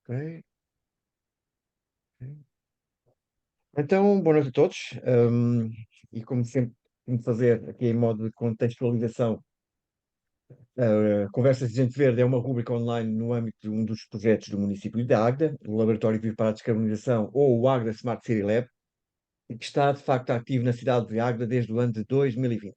Ok, ok. Então, boa noite a todos. E como sempre, vamos fazer aqui em modo de contextualização, Conversas de Gente Verde é uma rúbrica online no âmbito de um dos projetos do município de Águeda, o Laboratório Vivo para a Descarbonização, ou o Águeda Smart City Lab, e que está de facto ativo na cidade de Águeda desde o ano de 2020.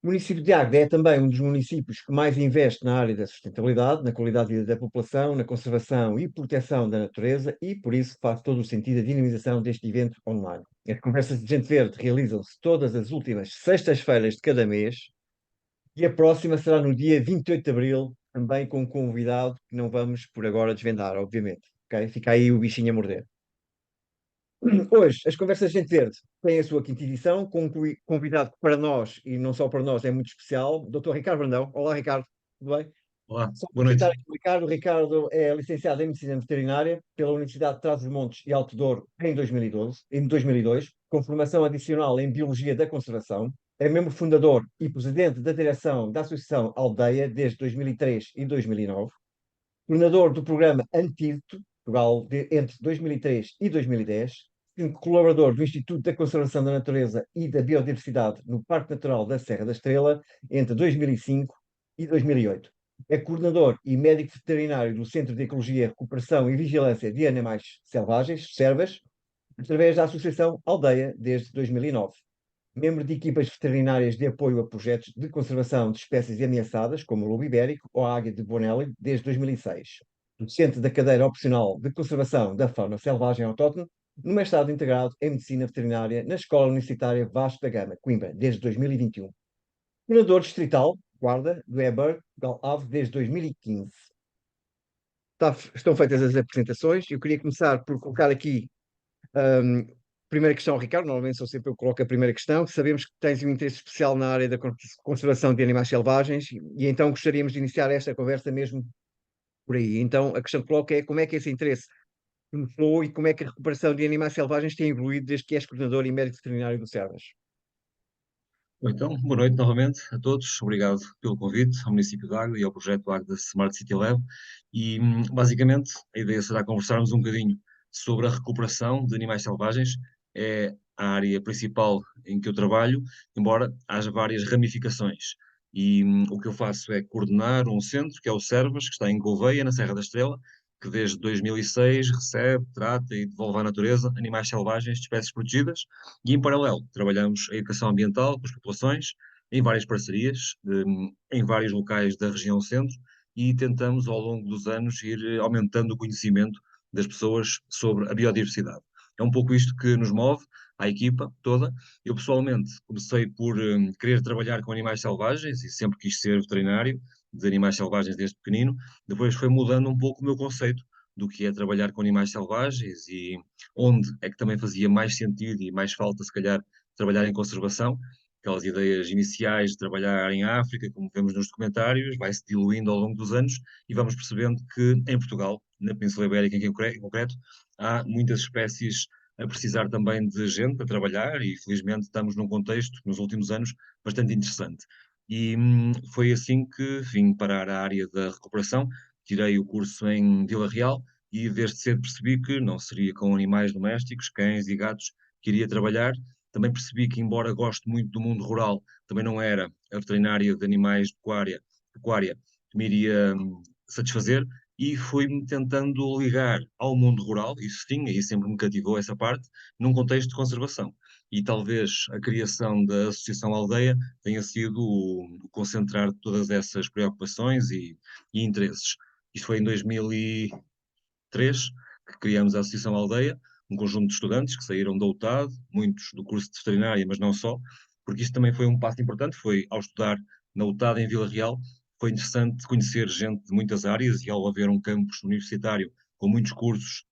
O município de Águeda é também um dos municípios que mais investe na área da sustentabilidade, na qualidade de vida da população, na conservação e proteção da natureza e, por isso, faz todo o sentido a dinamização deste evento online. As conversas de Gente Verde realizam-se todas as últimas sextas-feiras de cada mês e a próxima será no dia 28 de abril, também com um convidado que não vamos por agora desvendar, obviamente. Ok? Fica aí o bichinho a morder. Hoje, as Conversas de Gente Verde têm a sua quinta edição, com um convidado que para nós, e não só para nós, é muito especial, Dr. Ricardo Brandão. Olá, Ricardo, tudo bem? Olá, Só para boa apresentar noite. aqui o Ricardo é licenciado em Medicina Veterinária pela Universidade de Trás-os-Montes e Alto Douro em 2012, em 2002, com formação adicional em Biologia da Conservação. É membro fundador e presidente da direção da Associação Aldeia desde 2003 e 2009, coordenador do programa Antídoto, Portugal, entre 2003 e 2010, colaborador do Instituto da Conservação da Natureza e da Biodiversidade no Parque Natural da Serra da Estrela entre 2005 e 2008. É coordenador e médico veterinário do Centro de Ecologia, Recuperação e Vigilância de Animais Selvagens, Servas, através da Associação Aldeia desde 2009. Membro de equipas veterinárias de apoio a projetos de conservação de espécies ameaçadas, como o lobo ibérico ou a águia de Bonelli, desde 2006. Docente da cadeira opcional de conservação da fauna selvagem autóctone, no mestrado integrado em Medicina Veterinária na Escola Universitária Vasco da Gama, Coimbra, desde 2021. Coordenador distrital, guarda, do EBER, Ave, desde 2015. Estão feitas as apresentações. Eu queria começar por colocar aqui primeira questão, Ricardo. Normalmente sou sempre eu que coloco a primeira questão. Sabemos que tens um interesse especial na área da conservação de animais selvagens e então gostaríamos de iniciar esta conversa mesmo por aí. Então a questão que coloco é como é que esse interesse começou e como é que a recuperação de animais selvagens tem evoluído desde que és coordenador e médico veterinário do Servas. Então, boa noite novamente a todos. Obrigado pelo convite ao município de Águeda e ao projeto Águeda Smart City Lab. E, basicamente, a ideia será conversarmos um bocadinho sobre a recuperação de animais selvagens. É a área principal em que eu trabalho, embora haja várias ramificações. E o que eu faço é coordenar um centro, que é o Servas, que está em Gouveia, na Serra da Estrela, que desde 2006 recebe, trata e devolve à natureza animais selvagens de espécies protegidas e, em paralelo, trabalhamos a educação ambiental com as populações, em várias parcerias, em vários locais da região centro, e tentamos, ao longo dos anos, ir aumentando o conhecimento das pessoas sobre a biodiversidade. É um pouco isto que nos move, a equipa toda. Eu, pessoalmente, comecei por querer trabalhar com animais selvagens e sempre quis ser veterinário de animais selvagens desde pequenino. Depois foi mudando um pouco o meu conceito do que é trabalhar com animais selvagens e onde é que também fazia mais sentido e mais falta, se calhar, trabalhar em conservação. Aquelas ideias iniciais de trabalhar em África, como vemos nos documentários, vai-se diluindo ao longo dos anos e vamos percebendo que em Portugal, na Península Ibérica em concreto, há muitas espécies a precisar também de gente para trabalhar e felizmente estamos num contexto, nos últimos anos, bastante interessante. E foi assim que vim parar à área da recuperação, tirei o curso em Vila Real e desde cedo percebi que não seria com animais domésticos, cães e gatos, que iria trabalhar. Também percebi que, embora goste muito do mundo rural, também não era a veterinária de animais de pecuária que me iria satisfazer e fui-me tentando ligar ao mundo rural, isso tinha e sempre me cativou essa parte, num contexto de conservação. E talvez a criação da Associação Aldeia tenha sido o concentrar todas essas preocupações e interesses. Isto foi em 2003 que criamos a Associação Aldeia, um conjunto de estudantes que saíram da UTAD, muitos do curso de veterinária, mas não só, porque isto também foi um passo importante, foi ao estudar na UTAD em Vila Real, foi interessante conhecer gente de muitas áreas e ao haver um campus universitário com muitos cursos,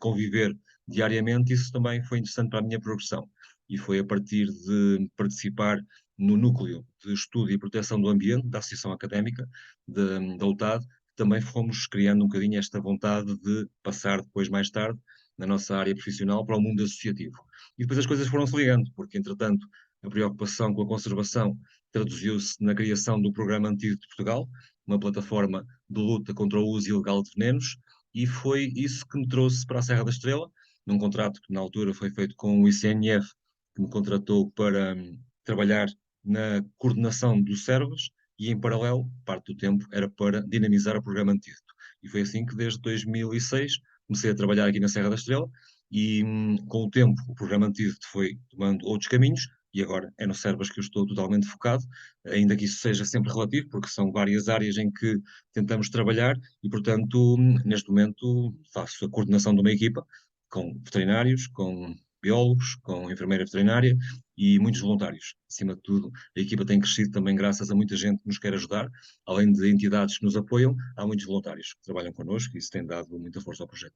conviver diariamente, isso também foi interessante para a minha progressão. E foi a partir de participar no núcleo de estudo e proteção do ambiente da Associação Académica da UTAD também fomos criando um bocadinho esta vontade de passar depois, mais tarde, na nossa área profissional, para o mundo associativo. E depois as coisas foram-se ligando, porque, entretanto, a preocupação com a conservação traduziu-se na criação do Programa Antídoto de Portugal, uma plataforma de luta contra o uso ilegal de venenos, e foi isso que me trouxe para a Serra da Estrela, num contrato que na altura foi feito com o ICNF, que me contratou para trabalhar na coordenação dos servos e, em paralelo, parte do tempo era para dinamizar o programa Antídoto. E foi assim que, desde 2006, comecei a trabalhar aqui na Serra da Estrela e, com o tempo, o programa Antídoto foi tomando outros caminhos e agora é no Servas que eu estou totalmente focado, ainda que isso seja sempre relativo, porque são várias áreas em que tentamos trabalhar e, portanto, neste momento faço a coordenação de uma equipa com veterinários, com biólogos, com enfermeira veterinária e muitos voluntários. Acima de tudo, a equipa tem crescido também graças a muita gente que nos quer ajudar, além de entidades que nos apoiam, há muitos voluntários que trabalham connosco e isso tem dado muita força ao projeto.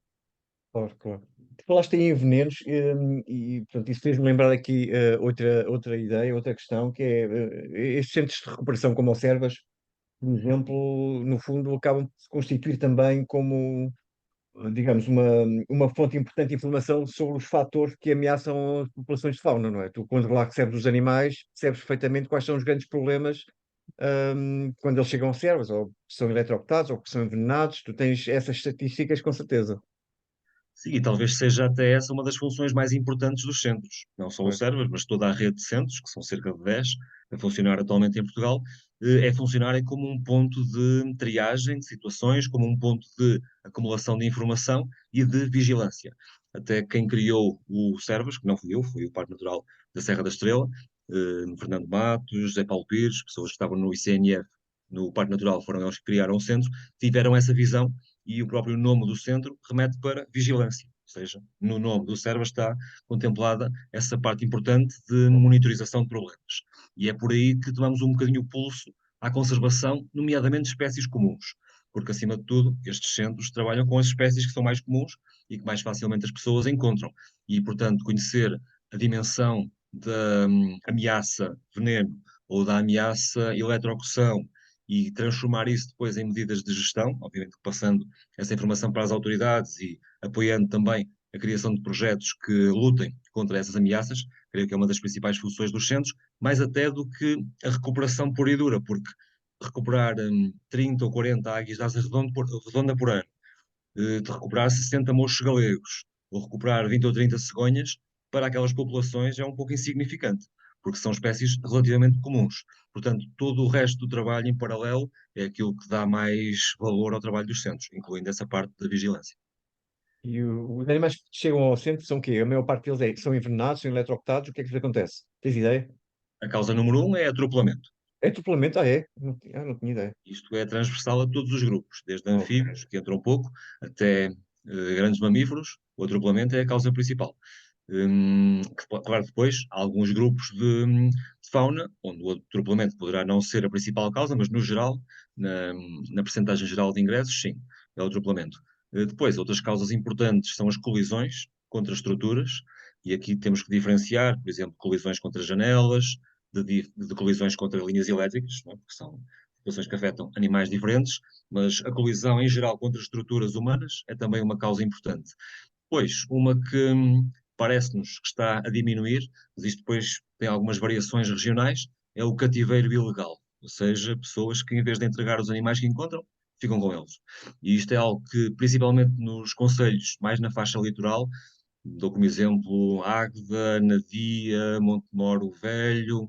Claro, claro. Tu falaste em venenos, e portanto, isso fez-me lembrar aqui outra ideia, outra questão, que é estes centros de recuperação como o Servas, por exemplo, no fundo, acabam por se constituir também como, digamos, uma fonte importante de informação sobre os fatores que ameaçam as populações de fauna, não é? Tu, quando lá recebes os animais, percebes perfeitamente quais são os grandes problemas, quando eles chegam a Servas, ou que são eletrocutados, ou que são envenenados, tu tens essas estatísticas com certeza. Sim, e talvez seja até essa uma das funções mais importantes dos centros. Não só o Pois. Servas, mas toda a rede de centros, que são cerca de 10 a funcionar atualmente em Portugal, é funcionarem como um ponto de triagem de situações, como um ponto de acumulação de informação e de vigilância. Até quem criou o Servas, que não fui eu, foi o Parque Natural da Serra da Estrela, Fernando Matos, José Paulo Pires, pessoas que estavam no ICNF, no Parque Natural, foram eles que criaram o centro, tiveram essa visão e o próprio nome do centro remete para vigilância. Ou seja, no nome do CERVA está contemplada essa parte importante de monitorização de problemas. E é por aí que tomamos um bocadinho o pulso à conservação, nomeadamente de espécies comuns. Porque, acima de tudo, estes centros trabalham com as espécies que são mais comuns e que mais facilmente as pessoas encontram. E, portanto, conhecer a dimensão da ameaça veneno ou da ameaça eletrocução e transformar isso depois em medidas de gestão, obviamente passando essa informação para as autoridades e apoiando também a criação de projetos que lutem contra essas ameaças, creio que é uma das principais funções dos centros, mais até do que a recuperação pura e dura, porque recuperar 30 ou 40 águias de asa redonda por ano, de recuperar 60 mochos galegos, ou recuperar 20 ou 30 cegonhas, para aquelas populações é um pouco insignificante, porque são espécies relativamente comuns. Portanto, todo o resto do trabalho em paralelo é aquilo que dá mais valor ao trabalho dos centros, incluindo essa parte da vigilância. E os animais que chegam ao centro são o quê? A maior parte deles são envenenados, são eletrocutados, o que é que lhes acontece? Tens ideia? A causa número um é atropelamento. É atropelamento? Ah, é? Não tinha ideia. Isto é transversal a todos os grupos, desde Ok. anfíbios, que entram pouco, até grandes mamíferos. O atropelamento é a causa principal. Claro, depois há alguns grupos de fauna, onde o atropelamento poderá não ser a principal causa, mas no geral, na percentagem geral de ingressos, sim, é o atropelamento. Depois, outras causas importantes são as colisões contra estruturas, e aqui temos que diferenciar, por exemplo, colisões contra janelas, de colisões contra linhas elétricas, não é? Porque são situações que afetam animais diferentes, mas a colisão em geral contra estruturas humanas é também uma causa importante. Pois, uma que parece-nos que está a diminuir, mas isto depois tem algumas variações regionais, é o cativeiro ilegal. Ou seja, pessoas que, em vez de entregar os animais que encontram, ficam com eles. E isto é algo que, principalmente nos concelhos, mais na faixa litoral, dou como exemplo Águeda, Nadia, Montemoro Velho,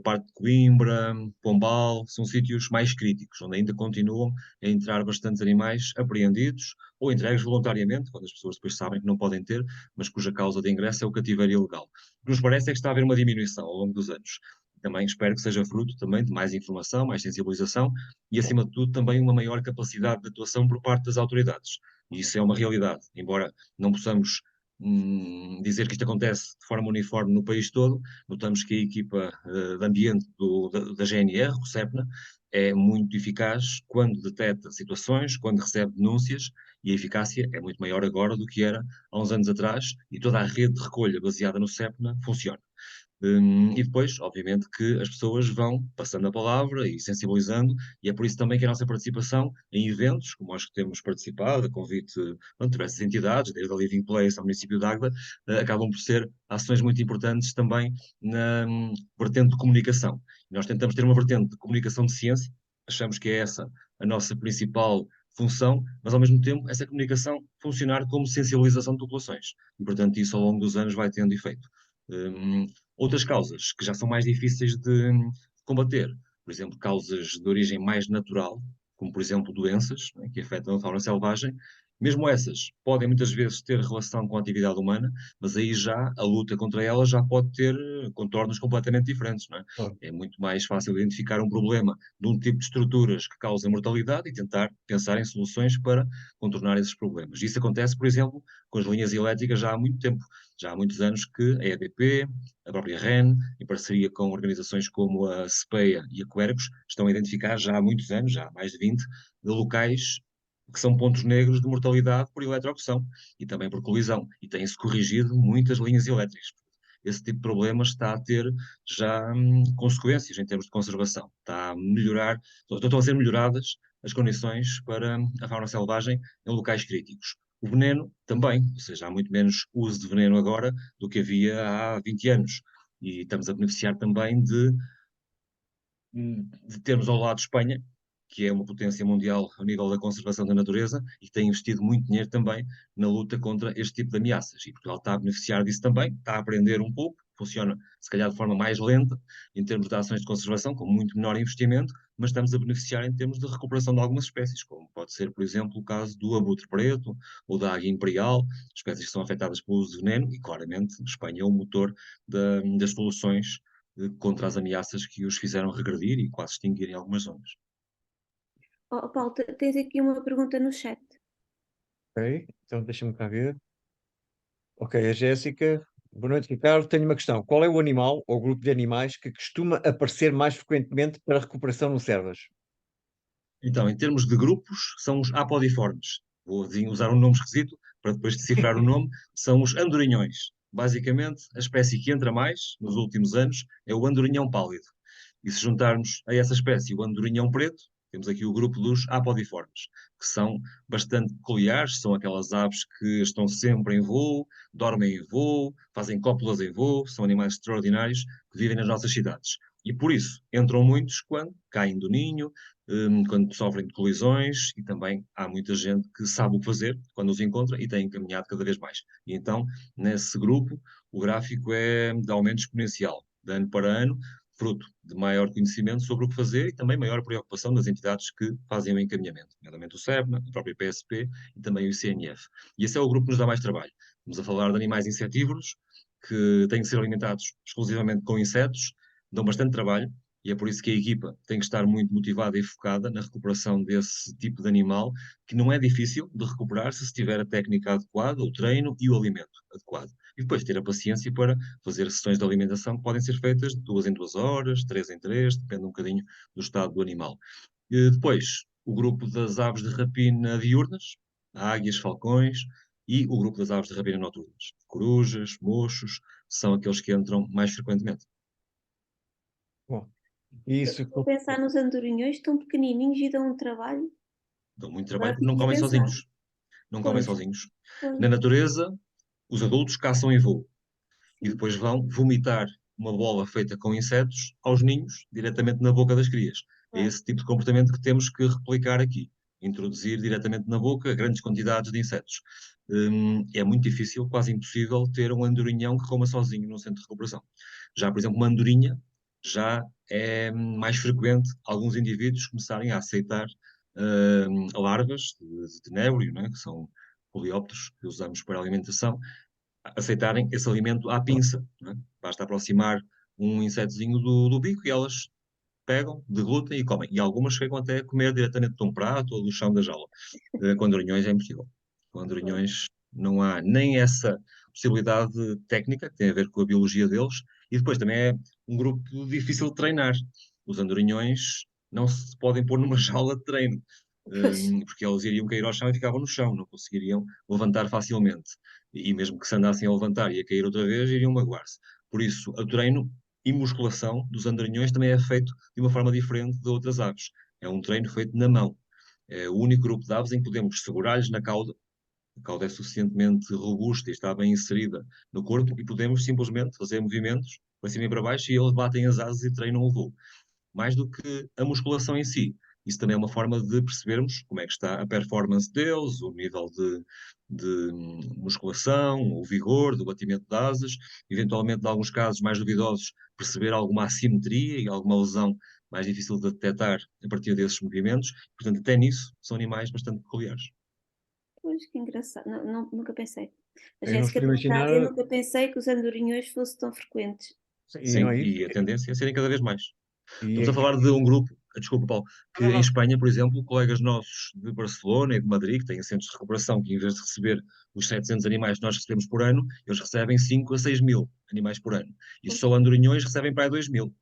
parte de Coimbra, Pombal, são sítios mais críticos, onde ainda continuam a entrar bastantes animais apreendidos ou entregues voluntariamente, quando as pessoas depois sabem que não podem ter, mas cuja causa de ingresso é o cativeiro ilegal. O que nos parece é que está a haver uma diminuição ao longo dos anos. Também espero que seja fruto também de mais informação, mais sensibilização e, acima de tudo, também uma maior capacidade de atuação por parte das autoridades. E isso é uma realidade. Embora não possamos dizer que isto acontece de forma uniforme no país todo, notamos que a equipa de ambiente da GNR, o CEPNA, é muito eficaz quando detecta situações, quando recebe denúncias, e a eficácia é muito maior agora do que era há uns anos atrás, e toda a rede de recolha baseada no CEPNA funciona. E depois, obviamente, que as pessoas vão passando a palavra e sensibilizando, e é por isso também que a nossa participação em eventos, como acho que temos participado, a convite de diversas entidades, desde a Living Place ao município de Águeda, acabam por ser ações muito importantes também na vertente de comunicação. Nós tentamos ter uma vertente de comunicação de ciência, achamos que é essa a nossa principal função, mas ao mesmo tempo essa comunicação funcionar como sensibilização de populações. E, portanto, isso ao longo dos anos vai tendo efeito. Hum, Outras causas que já são mais difíceis de combater, por exemplo, causas de origem mais natural, como por exemplo doenças, né, que afetam a fauna selvagem, mesmo essas podem muitas vezes ter relação com a atividade humana, mas aí já a luta contra elas já pode ter contornos completamente diferentes, não é? Claro. É muito mais fácil identificar um problema de um tipo de estruturas que causa mortalidade e tentar pensar em soluções para contornar esses problemas. Isso acontece, por exemplo, com as linhas elétricas já há muito tempo. Já há muitos anos que a EDP, a própria REN, em parceria com organizações como a SPEA e a Quercus, estão a identificar já há muitos anos, já há mais de 20, de locais que são pontos negros de mortalidade por eletrocução e também por colisão. E têm-se corrigido muitas linhas elétricas. Esse tipo de problema está a ter já consequências em termos de conservação. Está a melhorar, estão a ser melhoradas as condições para a fauna selvagem em locais críticos. O veneno também, ou seja, há muito menos uso de veneno agora do que havia há 20 anos. E estamos a beneficiar também de termos ao lado Espanha, que é uma potência mundial a nível da conservação da natureza e que tem investido muito dinheiro também na luta contra este tipo de ameaças. E Portugal está a beneficiar disso também, está a aprender um pouco, funciona se calhar de forma mais lenta em termos de ações de conservação, com muito menor investimento, mas estamos a beneficiar em termos de recuperação de algumas espécies, como pode ser, por exemplo, o caso do abutre preto ou da águia imperial, espécies que são afetadas pelo uso de veneno, e claramente Espanha é o motor das soluções contra as ameaças que os fizeram regredir e quase extinguir em algumas zonas. Oh, Paulo, tens aqui uma pergunta no chat. Ok, então deixa-me cá ver. Ok, a Jéssica. Boa noite, Ricardo. Tenho uma questão. Qual é o animal ou grupo de animais que costuma aparecer mais frequentemente para recuperação no Cervas? Então, em termos de grupos, são os apodiformes. Vou usar um nome esquisito para depois decifrar o nome. São os andorinhões. Basicamente, a espécie que entra mais nos últimos anos é o andorinhão pálido. E se juntarmos a essa espécie o andorinhão preto, temos aqui o grupo dos apodiformes, que são bastante peculiares, são aquelas aves que estão sempre em voo, dormem em voo, fazem cópulas em voo, são animais extraordinários que vivem nas nossas cidades. E por isso entram muitos quando caem do ninho, quando sofrem de colisões, e também há muita gente que sabe o que fazer quando os encontra e tem encaminhado cada vez mais. E então, nesse grupo, o gráfico é de aumento exponencial, de ano para ano, fruto de maior conhecimento sobre o que fazer e também maior preocupação das entidades que fazem o encaminhamento, nomeadamente o SEBNA, a própria PSP e também o ICNF. E esse é o grupo que nos dá mais trabalho. Estamos a falar de animais insetívoros que têm que ser alimentados exclusivamente com insetos, dão bastante trabalho, e é por isso que a equipa tem que estar muito motivada e focada na recuperação desse tipo de animal, que não é difícil de recuperar se tiver a técnica adequada, o treino e o alimento adequado. E depois ter a paciência para fazer sessões de alimentação que podem ser feitas de 2 em 2 horas, 3 em 3, depende um bocadinho do estado do animal. E depois, o grupo das aves de rapina diurnas, águias, falcões, e o grupo das aves de rapina noturnas, corujas, mochos, são aqueles que entram mais frequentemente. Bom, isso. Estou a pensar nos andorinhões, tão pequenininhos e dão um trabalho. Dão muito trabalho Agora porque não fico a comem pensar. sozinhos. Não comem Pois, sozinhos. pois, Na natureza, os adultos caçam em voo e sim. depois vão vomitar uma bola feita com insetos aos ninhos, diretamente na boca das crias. É Claro. esse tipo de comportamento que temos que replicar aqui. Introduzir diretamente na boca grandes quantidades de insetos. É muito difícil, quase impossível, ter um andorinhão que coma sozinho num centro de recuperação. Já, por exemplo, uma andorinha já é mais frequente alguns indivíduos começarem a aceitar larvas de tenébrio, né, que são coleópteros que usamos para alimentação, aceitarem esse alimento à pinça. Né? Basta aproximar um insetozinho do bico e elas pegam, deglutem e comem. E algumas chegam até a comer diretamente de um prato ou do chão da jaula. Com andorinhões é impossível. Com Pois. andorinhões não há nem essa possibilidade técnica, que tem a ver com a biologia deles, e depois também é um grupo difícil de treinar. Os andorinhões não se podem pôr numa jaula de treino, Pois. porque eles iriam cair ao chão e ficavam no chão, não conseguiriam levantar facilmente. E mesmo que se andassem a levantar e a cair outra vez, iriam magoar-se. Por isso, o treino e musculação dos andorinhões também é feito de uma forma diferente de outras aves. É um treino feito na mão. É o único grupo de aves em que podemos segurar-lhes na cauda, a cauda é suficientemente robusta e está bem inserida no corpo, e podemos simplesmente fazer movimentos para cima e para baixo e eles batem as asas e treinam o voo. Mais do que a musculação em si, Isso também é uma forma de percebermos como é que está a performance deles, o nível de musculação, o vigor, do batimento de asas, eventualmente, em alguns casos mais duvidosos, perceber alguma assimetria e alguma lesão mais difícil de detectar a partir desses movimentos. Portanto, até nisso, são animais bastante peculiares. Pois, que engraçado. Nunca pensei. A Eu não Jéssica estou a também está a dizer, imaginar. nunca pensei que os andorinhos fossem tão frequentes. E não Sim, é isso? e a tendência é serem cada vez mais. E Estamos é a falar de um grupo, desculpa, Paulo, que não, em não. Espanha, por exemplo, colegas nossos de Barcelona e de Madrid, que têm centros de recuperação, que em vez de receber os 700 animais que nós recebemos por ano, eles recebem 5 a 6 mil animais por ano. E Pois. só andorinhões recebem para aí 2 mil.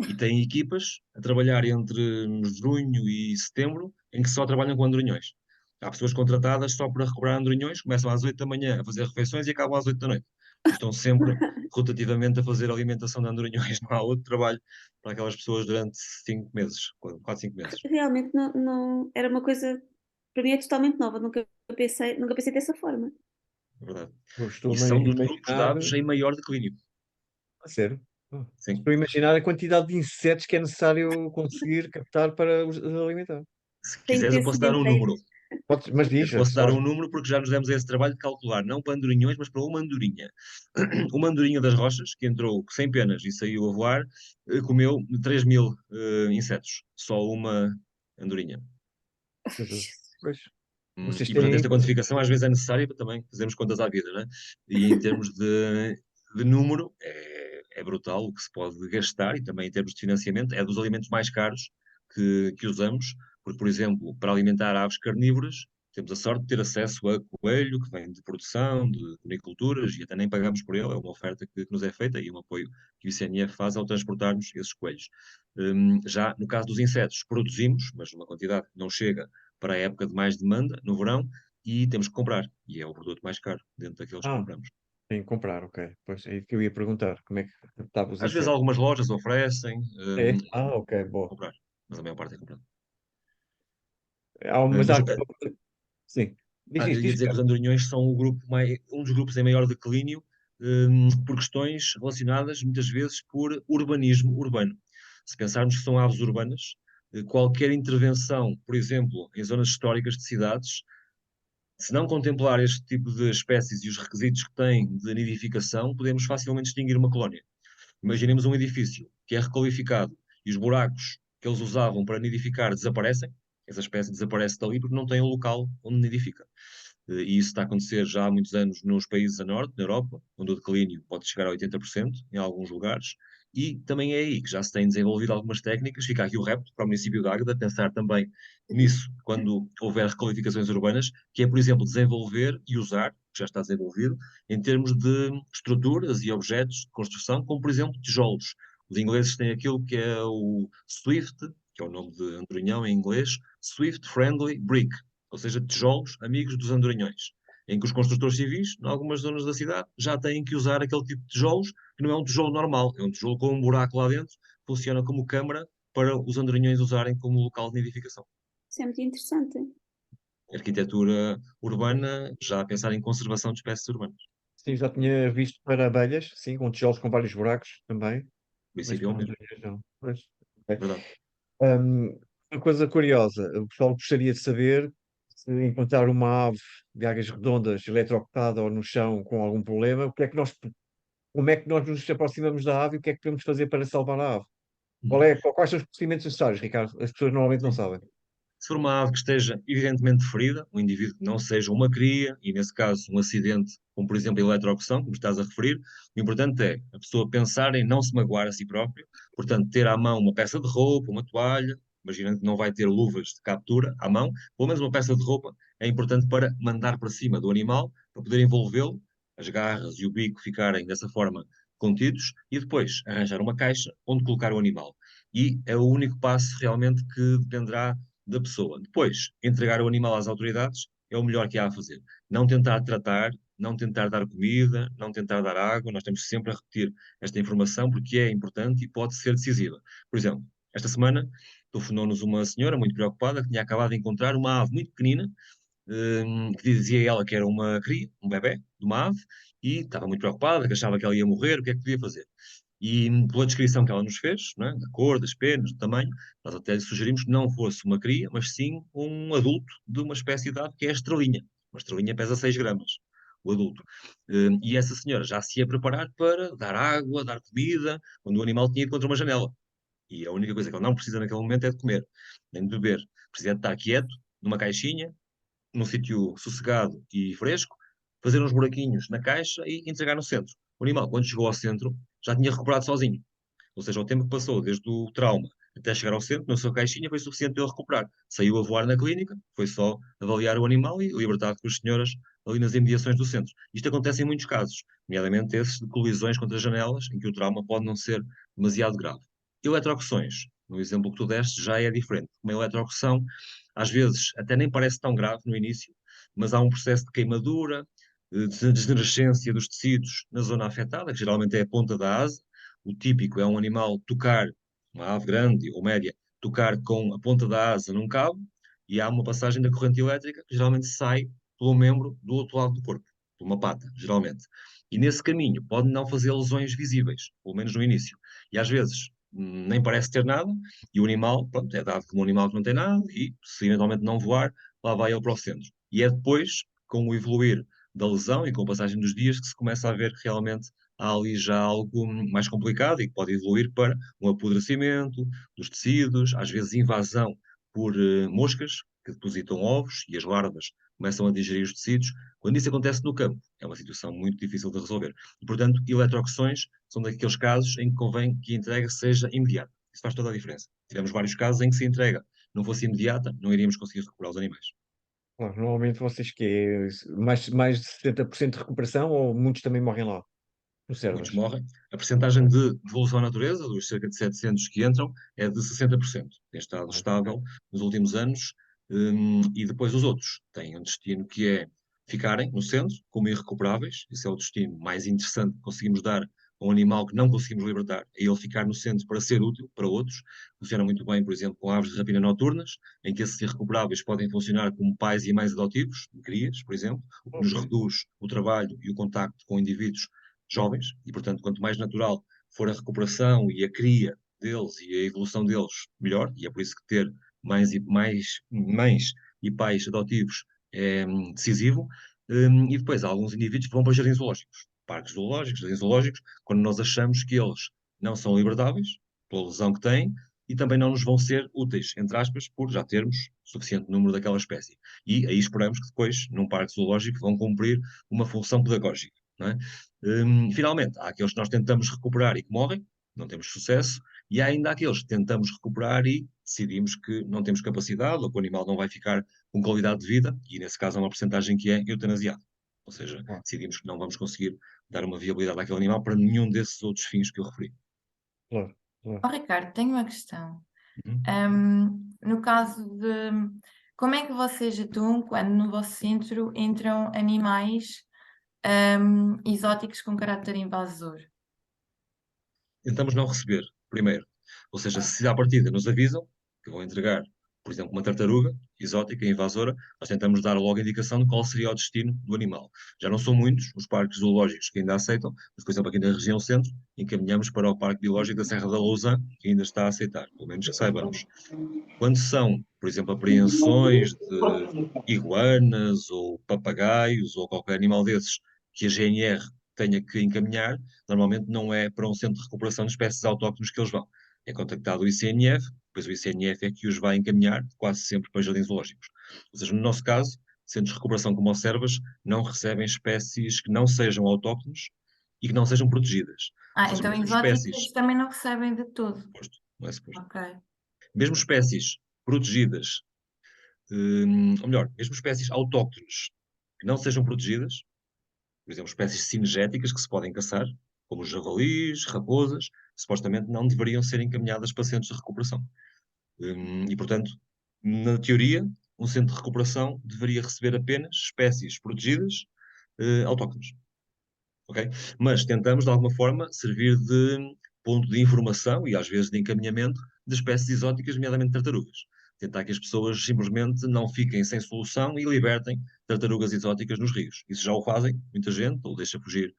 E têm equipas a trabalhar entre junho e setembro, em que só trabalham com andorinhões. Há pessoas contratadas só para recuperar andorinhões, começam às 8 da manhã a fazer refeições e acabam às 8 da noite. E estão sempre rotativamente a fazer alimentação de andorinhões. Não há outro trabalho para aquelas pessoas durante 5 meses, 4, 5 meses. Realmente não era uma coisa, para mim é totalmente nova, nunca pensei dessa forma. É verdade. Eu E estou-me a são dos grupos de imaginar. aves em maior declínio. A sério? Sim. Estou a imaginar a quantidade de insetos que é necessário conseguir captar para os alimentar. Se Tenho quiseres, eu posso dar um número. pensamentos. Mas Eu diz, posso só dar um número porque já nos demos a esse trabalho de calcular, não para andorinhões, mas para uma andorinha. Uma andorinha das rochas, que entrou sem penas e saiu a voar, comeu 3 mil insetos. Só uma andorinha. pois, vocês E, portanto, têm. esta quantificação às vezes é necessária para também fazermos contas à vida, né? E em termos de número, é brutal o que se pode gastar e também em termos de financiamento, é dos alimentos mais caros que usamos, porque, por exemplo, para alimentar aves carnívoras, temos a sorte de ter acesso a coelho, que vem de produção, de cuniculturas, e até nem pagamos por ele, é uma oferta que nos é feita e um apoio que o ICNF faz ao transportarmos esses coelhos. Já no caso dos insetos, produzimos, mas uma quantidade que não chega para a época de mais demanda, no verão, e temos que comprar. E é o produto mais caro dentro daqueles que Ah, compramos. tem que comprar, ok. Pois é isso que eu ia perguntar. Como é que captava os Às vezes insetos? algumas lojas oferecem É? Ah, ok, boa. comprar, mas a maior parte é comprado. Mas Mas há aqui. Sim. Diz eu isto, ia diz. dizer que os andorinhões são um dos grupos em maior declínio por questões relacionadas muitas vezes por urbanismo urbano. Se pensarmos que são aves urbanas, qualquer intervenção, por exemplo, em zonas históricas de cidades, se não contemplar este tipo de espécies e os requisitos que têm de nidificação, podemos facilmente extinguir uma colónia. Imaginemos um edifício que é requalificado e os buracos que eles usavam para nidificar desaparecem, essa espécie desaparece dali porque não tem um local onde nidifica. E isso está a acontecer já há muitos anos nos países a norte, na Europa, onde o declínio pode chegar a 80% em alguns lugares, e também é aí que já se têm desenvolvido algumas técnicas. Fica aqui o repto para o município de Águeda pensar também nisso quando houver requalificações urbanas, que é, por exemplo, desenvolver e usar, que já está desenvolvido, em termos de estruturas e objetos de construção, como, por exemplo, tijolos. Os ingleses têm aquilo que é o SWIFT, que é o nome de andorinhão em inglês, Swift Friendly Brick, ou seja, tijolos amigos dos andorinhões, em que os construtores civis, em algumas zonas da cidade, já têm que usar aquele tipo de tijolos, que não é um tijolo normal, é um tijolo com um buraco lá dentro, funciona como câmara para os andorinhões usarem como local de nidificação. Isso é muito interessante. Arquitetura urbana, já a pensar em conservação de espécies urbanas, Sim, já tinha visto para abelhas, sim, com tijolos com vários buracos também, o mas princípio é o com mesmo, andorinhas não. Pois, ok. verdade. Uma coisa curiosa, o pessoal gostaria de saber se encontrar uma ave de águas redondas eletrocutada ou no chão com algum problema, como é que nós nos aproximamos da ave e o que é que podemos fazer para salvar a ave? Quais são os procedimentos necessários, Ricardo? As pessoas normalmente não Sim. sabem. Se for uma ave que esteja evidentemente ferida, um indivíduo que não seja uma cria, e nesse caso um acidente, como por exemplo a eletrocução, como estás a referir, o importante é a pessoa pensar em não se magoar a si própria, portanto ter à mão uma peça de roupa, uma toalha, imaginando que não vai ter luvas de captura à mão, pelo menos uma peça de roupa é importante para mandar para cima do animal, para poder envolvê-lo, as garras e o bico ficarem dessa forma contidos, e depois arranjar uma caixa onde colocar o animal. E é o único passo realmente que dependerá da pessoa. Depois, entregar o animal às autoridades é o melhor que há a fazer. Não tentar tratar, não tentar dar comida, não tentar dar água. Nós temos sempre a repetir esta informação porque é importante e pode ser decisiva. Por exemplo, esta semana telefonou-nos uma senhora muito preocupada que tinha acabado de encontrar uma ave muito pequenina, que dizia ela que era uma cria, um bebé de uma ave, e estava muito preocupada, que achava que ela ia morrer, o que é que podia fazer? E pela descrição que ela nos fez, não é? Da cor, das penas, do tamanho, nós até lhe sugerimos que não fosse uma cria, mas sim um adulto de uma espécie de ave que é a estrelinha. Uma estrelinha pesa 6 gramas, o adulto. E essa senhora já se ia preparar para dar água, dar comida, quando o animal tinha ido contra uma janela. E a única coisa que ele não precisa naquele momento é de comer, nem de beber. Precisa de estar quieto, numa caixinha, num sítio sossegado e fresco, fazer uns buraquinhos na caixa e entregar no centro. O animal, quando chegou ao centro, já tinha recuperado sozinho. Ou seja, o tempo que passou desde o trauma até chegar ao centro, na sua caixinha, foi suficiente para ele recuperar. Saiu a voar na clínica, foi só avaliar o animal e libertado com as senhoras ali nas imediações do centro. Isto acontece em muitos casos, nomeadamente esses de colisões contra janelas, em que o trauma pode não ser demasiado grave. Eletrocuções, no exemplo que tu deste, já é diferente. Uma eletrocução, às vezes, até nem parece tão grave no início, mas há um processo de queimadura, de degenerescência dos tecidos na zona afetada, que geralmente é a ponta da asa. O típico é um animal tocar, uma ave grande ou média, tocar com a ponta da asa num cabo e há uma passagem da corrente elétrica que geralmente sai pelo membro do outro lado do corpo, por uma pata, geralmente. E nesse caminho pode não fazer lesões visíveis, pelo menos no início. E às vezes nem parece ter nada e o animal, pronto, é dado como um animal que não tem nada e se eventualmente não voar, lá vai ele para o centro. E é depois, com o evoluir da lesão e com a passagem dos dias, que se começa a ver que realmente há ali já algo mais complicado e que pode evoluir para um apodrecimento dos tecidos, às vezes invasão por moscas que depositam ovos e as larvas começam a digerir os tecidos. Quando isso acontece no campo, é uma situação muito difícil de resolver. E, portanto, eletrocuções são daqueles casos em que convém que a entrega seja imediata. Isso faz toda a diferença. Tivemos vários casos em que se a entrega não fosse imediata, não iríamos conseguir recuperar os animais. Claro, normalmente vocês que é mais de 70% de recuperação ou muitos também morrem lá, no Muitos Servas? morrem. A percentagem de devolução à natureza, dos cerca de 700 que entram, é de 60%. Tem estado Ok. estável nos últimos anos. E depois os outros têm um destino que é ficarem no centro, como irrecuperáveis. Esse é o destino mais interessante que conseguimos dar a um animal que não conseguimos libertar, é ele ficar no centro para ser útil para outros. Funciona muito bem, por exemplo, com aves de rapina noturnas, em que esses irrecuperáveis podem funcionar como pais e mães adotivos, de crias, por exemplo, o que nos Ok. reduz o trabalho e o contacto com indivíduos jovens, e portanto, quanto mais natural for a recuperação e a cria deles e a evolução deles, melhor, e é por isso que ter mais mães e pais adotivos é decisivo. E depois há alguns indivíduos que vão para jardins zoológicos, parques zoológicos, jardins zoológicos, quando nós achamos que eles não são libertáveis, pela lesão que têm, e também não nos vão ser úteis, entre aspas, por já termos suficiente número daquela espécie. E aí esperamos que depois, num parque zoológico, vão cumprir uma função pedagógica. Não é? Finalmente, há aqueles que nós tentamos recuperar e que morrem, não temos sucesso, e há ainda aqueles que tentamos recuperar e decidimos que não temos capacidade ou que o animal não vai ficar com qualidade de vida, e nesse caso há uma porcentagem que é eutanasiado. Ou seja, Claro, decidimos que não vamos conseguir dar uma viabilidade àquele animal para nenhum desses outros fins que eu referi. claro, claro. Ó Ricardo, tenho uma questão. Uhum. No caso de como é que vocês atuam quando no vosso centro entram animais exóticos com caráter invasor? Tentamos não receber, primeiro. Ou seja, se à partida nos avisam que vão entregar, por exemplo, uma tartaruga exótica, invasora, nós tentamos dar logo a indicação de qual seria o destino do animal. Já não são muitos os parques zoológicos que ainda aceitam, mas, por exemplo, aqui na região centro, encaminhamos para o Parque Biológico da Serra da Lousã, que ainda está a aceitar, pelo menos que saibamos. Quando são, por exemplo, apreensões de iguanas ou papagaios ou qualquer animal desses que a GNR tenha que encaminhar, normalmente não é para um centro de recuperação de espécies autóctones que eles vão. É contactado o ICNF, depois o ICNF é que os vai encaminhar, quase sempre para jardins zoológicos. Ou seja, no nosso caso, centros de recuperação como o Servas não recebem espécies que não sejam autóctones e que não sejam protegidas. Ou seja, Então mesmo exóticos espécies, também não recebem de todo. suposto, não é suposto, Ok. mesmo espécies protegidas, ou melhor, mesmo espécies autóctones que não sejam protegidas, por exemplo, espécies cinegéticas que se podem caçar, como os javalis, raposas, supostamente não deveriam ser encaminhadas para centros de recuperação. E, portanto, na teoria, um centro de recuperação deveria receber apenas espécies protegidas autóctones. Ok? Mas tentamos, de alguma forma, servir de ponto de informação e, às vezes, de encaminhamento de espécies exóticas, nomeadamente tartarugas. Tentar que as pessoas simplesmente não fiquem sem solução e libertem tartarugas exóticas nos rios. Isso já o fazem, muita gente, ou deixa fugir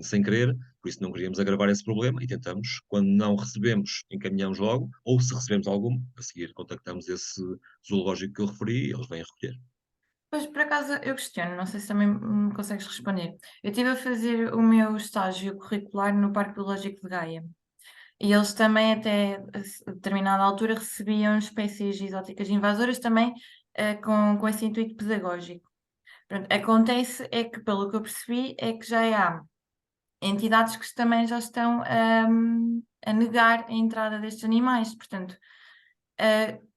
sem querer, por isso não queríamos agravar esse problema e tentamos, quando não recebemos, encaminhamos logo, ou se recebemos algum, a seguir contactamos esse zoológico que eu referi e eles vêm recolher. Pois, por acaso, eu questiono, não sei se também me consegues responder. Eu estive a fazer o meu estágio curricular no Parque Biológico de Gaia. E eles também, até a determinada altura, recebiam espécies exóticas invasoras também com esse intuito pedagógico. Pronto, acontece é que, pelo que eu percebi, é que já há entidades que também já estão a negar a entrada destes animais. Portanto,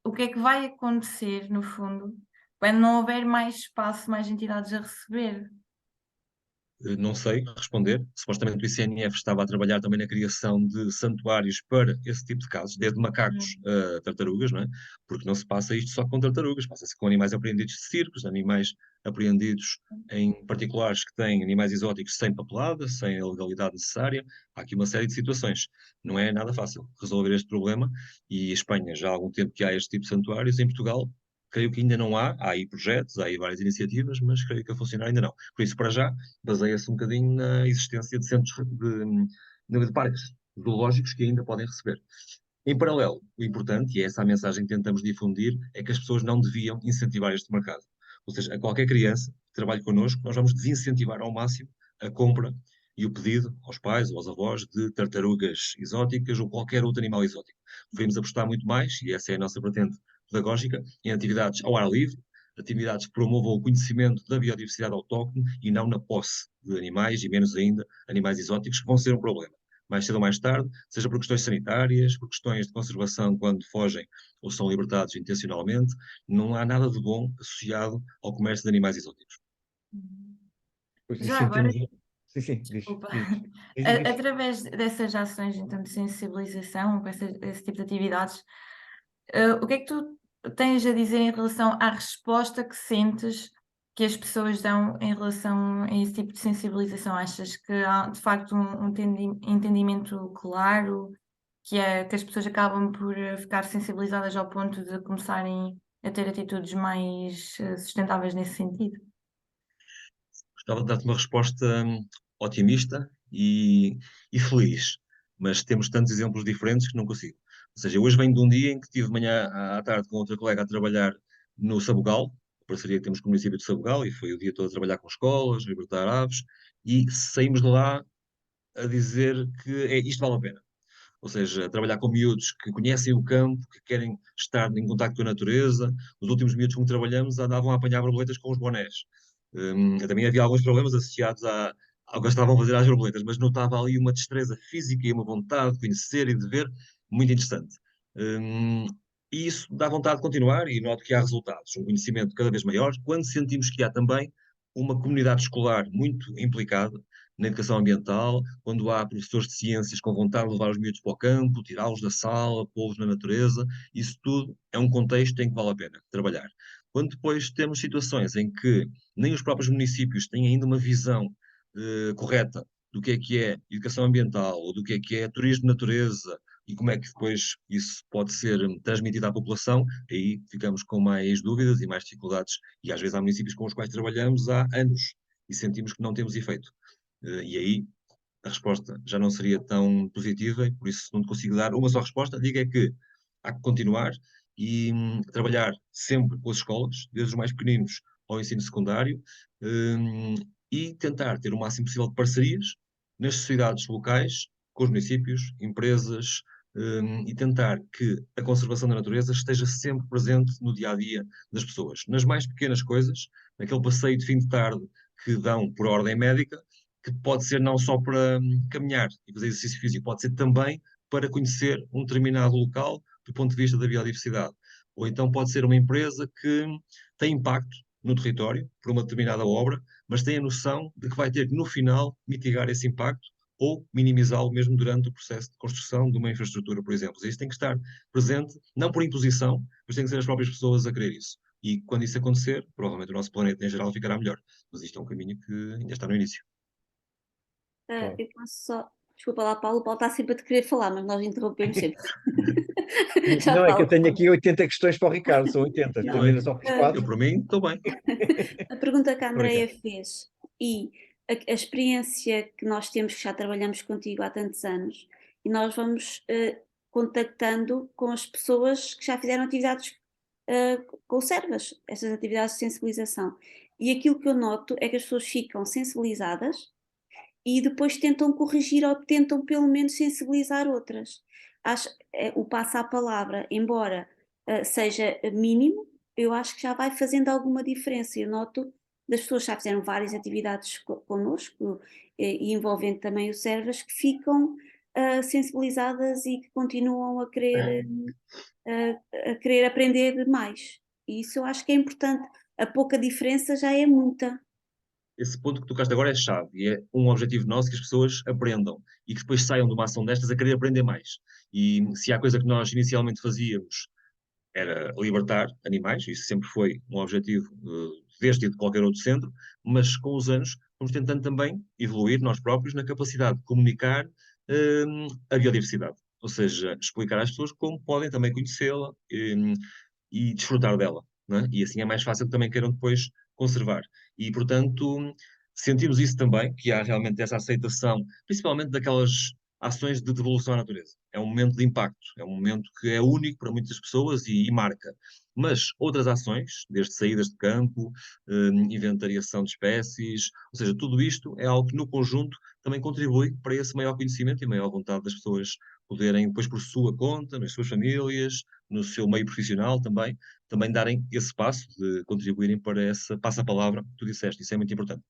o que é que vai acontecer, no fundo, quando não houver mais espaço, mais entidades a receber? Não sei responder. Supostamente o ICNF estava a trabalhar também na criação de santuários para esse tipo de casos, desde macacos a tartarugas, não é? Porque não se passa isto só com tartarugas, passa-se com animais apreendidos de circos, animais apreendidos em particulares que têm animais exóticos sem papelada, sem a legalidade necessária. Há aqui uma série de situações. Não é nada fácil resolver este problema e a Espanha já há algum tempo que há este tipo de santuários. Em Portugal, creio que ainda não há aí projetos, há aí várias iniciativas, mas creio que a funcionar ainda não. Por isso, para já, baseia-se um bocadinho na existência de centros de parques zoológicos que ainda podem receber. Em paralelo, o importante, e é essa a mensagem que tentamos difundir, é que as pessoas não deviam incentivar este mercado. Ou seja, a qualquer criança que trabalhe connosco, nós vamos desincentivar ao máximo a compra e o pedido aos pais ou aos avós de tartarugas exóticas ou qualquer outro animal exótico. Devemos apostar muito mais, e essa é a nossa vertente pedagógica, em atividades ao ar livre, atividades que promovam o conhecimento da biodiversidade autóctone e não na posse de animais, e menos ainda animais exóticos, que vão ser um problema. Mais cedo ou mais tarde, seja por questões sanitárias, por questões de conservação quando fogem ou são libertados intencionalmente, não há nada de bom associado ao comércio de animais exóticos. Pois, e Já agora, sentimos. Sim, sim, desculpa, diz. através dessas ações então, de sensibilização, com esse tipo de atividades, o que é que tu tens a dizer em relação à resposta que sentes que as pessoas dão em relação a esse tipo de sensibilização? Achas que há de facto um entendimento claro, que as pessoas acabam por ficar sensibilizadas ao ponto de começarem a ter atitudes mais sustentáveis nesse sentido? Gostava de dar-te uma resposta otimista e feliz, mas temos tantos exemplos diferentes que não consigo. Ou seja, eu hoje venho de um dia em que tive de manhã à tarde com outra colega a trabalhar no Sabugal, a parceria que temos com o município de Sabugal, e foi o dia todo a trabalhar com escolas, libertar aves, e saímos de lá a dizer que isto vale a pena. Ou seja, trabalhar com miúdos que conhecem o campo, que querem estar em contacto com a natureza. Os últimos miúdos com que trabalhamos andavam a apanhar borboletas com os bonés. Também havia alguns problemas associados ao que eles estavam a fazer às borboletas, mas notava ali uma destreza física e uma vontade de conhecer e de ver muito interessante. E isso dá vontade de continuar e noto que há resultados, um conhecimento cada vez maior, quando sentimos que há também uma comunidade escolar muito implicada na educação ambiental, quando há professores de ciências com vontade de levar os miúdos para o campo, tirá-los da sala, pô-los na natureza, isso tudo é um contexto em que vale a pena trabalhar. Quando depois temos situações em que nem os próprios municípios têm ainda uma visão correta do que é educação ambiental, ou do que é turismo de natureza, e como é que depois isso pode ser transmitido à população, aí ficamos com mais dúvidas e mais dificuldades, e às vezes há municípios com os quais trabalhamos há anos, e sentimos que não temos efeito. E aí a resposta já não seria tão positiva, e por isso não te consigo dar uma só resposta. Digo é que há que continuar e trabalhar sempre com as escolas, desde os mais pequeninos ao ensino secundário, e tentar ter o máximo possível de parcerias nas sociedades locais, com os municípios, empresas, e tentar que a conservação da natureza esteja sempre presente no dia a dia das pessoas. Nas mais pequenas coisas, naquele passeio de fim de tarde que dão por ordem médica, que pode ser não só para caminhar e fazer exercício físico, pode ser também para conhecer um determinado local do ponto de vista da biodiversidade. Ou então pode ser uma empresa que tem impacto no território por uma determinada obra, mas tem a noção de que vai ter que, no final, mitigar esse impacto ou minimizá-lo mesmo durante o processo de construção de uma infraestrutura, por exemplo. Isso tem que estar presente, não por imposição, mas tem que ser as próprias pessoas a querer isso. E quando isso acontecer, provavelmente o nosso planeta em geral ficará melhor. Mas isto é um caminho que ainda está no início. Claro. Eu posso só. Desculpa lá, Paulo. O Paulo está sempre a te querer falar, mas nós interrompemos sempre. Já Não, é que eu falo. tenho aqui 80 questões para o Ricardo, são 80, Não. tu ainda só fiz Eu, 4. por mim, estou bem. A pergunta que a Estou a brincar. Andreia fez e a experiência que nós temos, que já trabalhamos contigo há tantos anos, e nós vamos contactando com as pessoas que já fizeram atividades com servas, estas atividades de sensibilização. E aquilo que eu noto é que as pessoas ficam sensibilizadas e depois tentam corrigir ou tentam pelo menos sensibilizar outras. O passo à palavra, embora seja mínimo, eu acho que já vai fazendo alguma diferença. Eu noto das pessoas que já fizeram várias atividades connosco e envolvendo também o Servas, que ficam sensibilizadas e que continuam a querer aprender mais. E isso eu acho que é importante. A pouca diferença já é muita. Esse ponto que tocaste agora é chave e é um objetivo nosso que as pessoas aprendam e que depois saiam de uma ação destas a querer aprender mais. E se há coisa que nós inicialmente fazíamos era libertar animais, isso sempre foi um objetivo deste e de qualquer outro centro, mas com os anos fomos tentando também evoluir nós próprios na capacidade de comunicar a biodiversidade, ou seja, explicar às pessoas como podem também conhecê-la e desfrutar dela, não é? E assim é mais fácil que também queiram depois conservar. E, portanto, sentimos isso também, que há realmente essa aceitação, principalmente daquelas ações de devolução à natureza. É um momento de impacto, é um momento que é único para muitas pessoas e marca. Mas outras ações, desde saídas de campo, inventariação de espécies, ou seja, tudo isto é algo que no conjunto também contribui para esse maior conhecimento e maior vontade das pessoas poderem, depois por sua conta, nas suas famílias, no seu meio profissional também darem esse passo de contribuírem para essa passa-palavra que tu disseste. Isso é muito importante.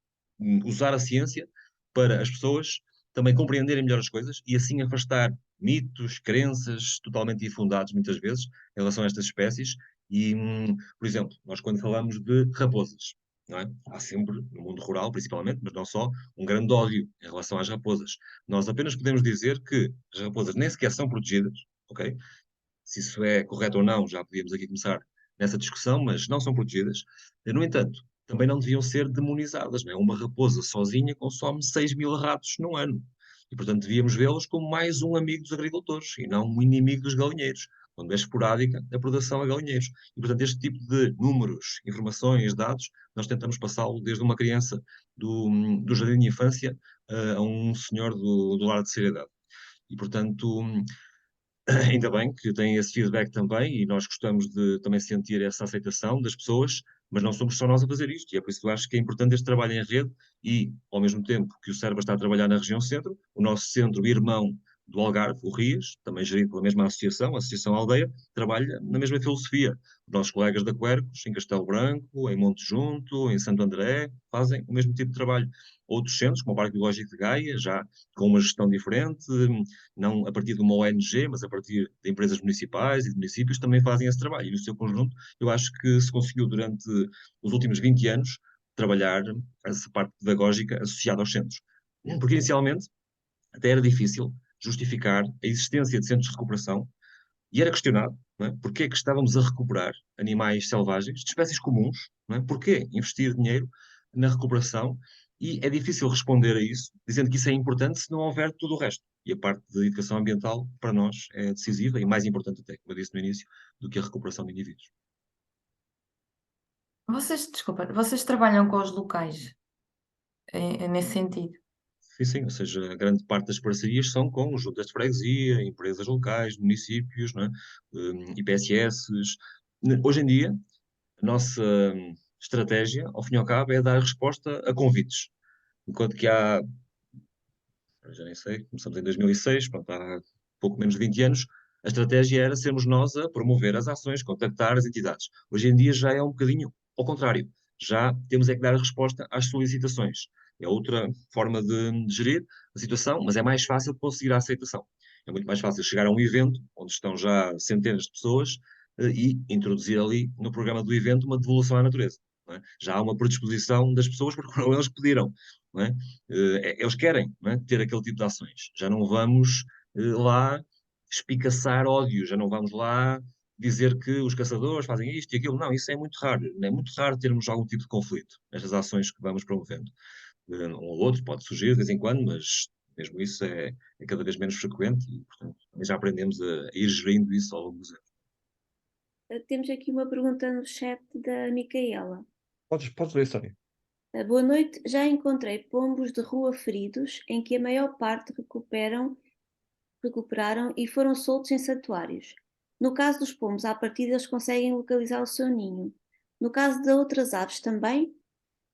Usar a ciência para as pessoas também compreenderem melhor as coisas e assim afastar mitos, crenças totalmente infundados muitas vezes em relação a estas espécies. E, por exemplo, nós quando falamos de raposas, não é? Há sempre, no mundo rural principalmente, mas não só, um grande ódio em relação às raposas. Nós apenas podemos dizer que as raposas nem sequer são protegidas, ok? Se isso é correto ou não, já podíamos aqui começar nessa discussão, mas não são protegidas. No entanto, também não deviam ser demonizadas, não é? Uma raposa sozinha consome 6.000 ratos num ano. E, portanto, devíamos vê-los como mais um amigo dos agricultores e não um inimigo dos galinheiros, quando é esporádica a predação a galinheiros. E, portanto, este tipo de números, informações, dados, nós tentamos passá-lo desde uma criança do jardim de infância a um senhor do lar de seriedade. E, portanto, ainda bem que têm esse feedback também e nós gostamos de também sentir essa aceitação das pessoas, mas não somos só nós a fazer isto, e é por isso que eu acho que é importante este trabalho em rede e, ao mesmo tempo que o Serva está a trabalhar na região centro, o nosso centro irmão do Algarve, o RIAS, também gerido pela mesma associação, a Associação Aldeia, trabalha na mesma filosofia. Os nossos colegas da Quercus, em Castelo Branco, em Monte Junto, em Santo André, fazem o mesmo tipo de trabalho. Outros centros, como o Parque Biológico de Gaia, já com uma gestão diferente, não a partir de uma ONG, mas a partir de empresas municipais e de municípios, também fazem esse trabalho. E no seu conjunto, eu acho que se conseguiu durante os últimos 20 anos trabalhar essa parte pedagógica associada aos centros. Porque inicialmente até era difícil justificar a existência de centros de recuperação e era questionado, não é? Porquê é que estávamos a recuperar animais selvagens de espécies comuns, não é? Porquê investir dinheiro na recuperação? E é difícil responder a isso, dizendo que isso é importante se não houver tudo o resto. E a parte de educação ambiental, para nós, é decisiva e mais importante até, como eu disse no início, do que a recuperação de indivíduos. Desculpa, vocês trabalham com os locais nesse sentido? Sim, sim, ou seja, a grande parte das parcerias são com juntas de freguesia, empresas locais, municípios, não é? IPSS. Hoje em dia, a nossa estratégia, ao fim e ao cabo, é dar resposta a convites. Enquanto que há, já nem sei, começamos em 2006, pronto, há pouco menos de 20 anos, a estratégia era sermos nós a promover as ações, contactar as entidades. Hoje em dia já é um bocadinho ao contrário. Já temos é que dar a resposta às solicitações. É outra forma de gerir a situação, mas é mais fácil conseguir a aceitação. É muito mais fácil chegar a um evento onde estão já centenas de pessoas e introduzir ali no programa do evento uma devolução à natureza. Não é? Já há uma predisposição das pessoas porque foram eles que pediram. Não é? Eles querem, não é? Ter aquele tipo de ações. Já não vamos lá espicaçar ódio, já não vamos lá dizer que os caçadores fazem isto e aquilo. Não, isso é muito raro. É muito raro termos algum tipo de conflito nestas ações que vamos promovendo. Um ou outro pode surgir de vez em quando, mas mesmo isso é cada vez menos frequente e, portanto, também já aprendemos a ir gerindo isso ao longo dos anos. Temos aqui uma pergunta no chat da Micaela. Podes ler, Sónia. Boa noite. Já encontrei pombos de rua feridos, em que a maior parte recuperaram e foram soltos em santuários. No caso dos pombos, à partida eles conseguem localizar o seu ninho. No caso de outras aves também,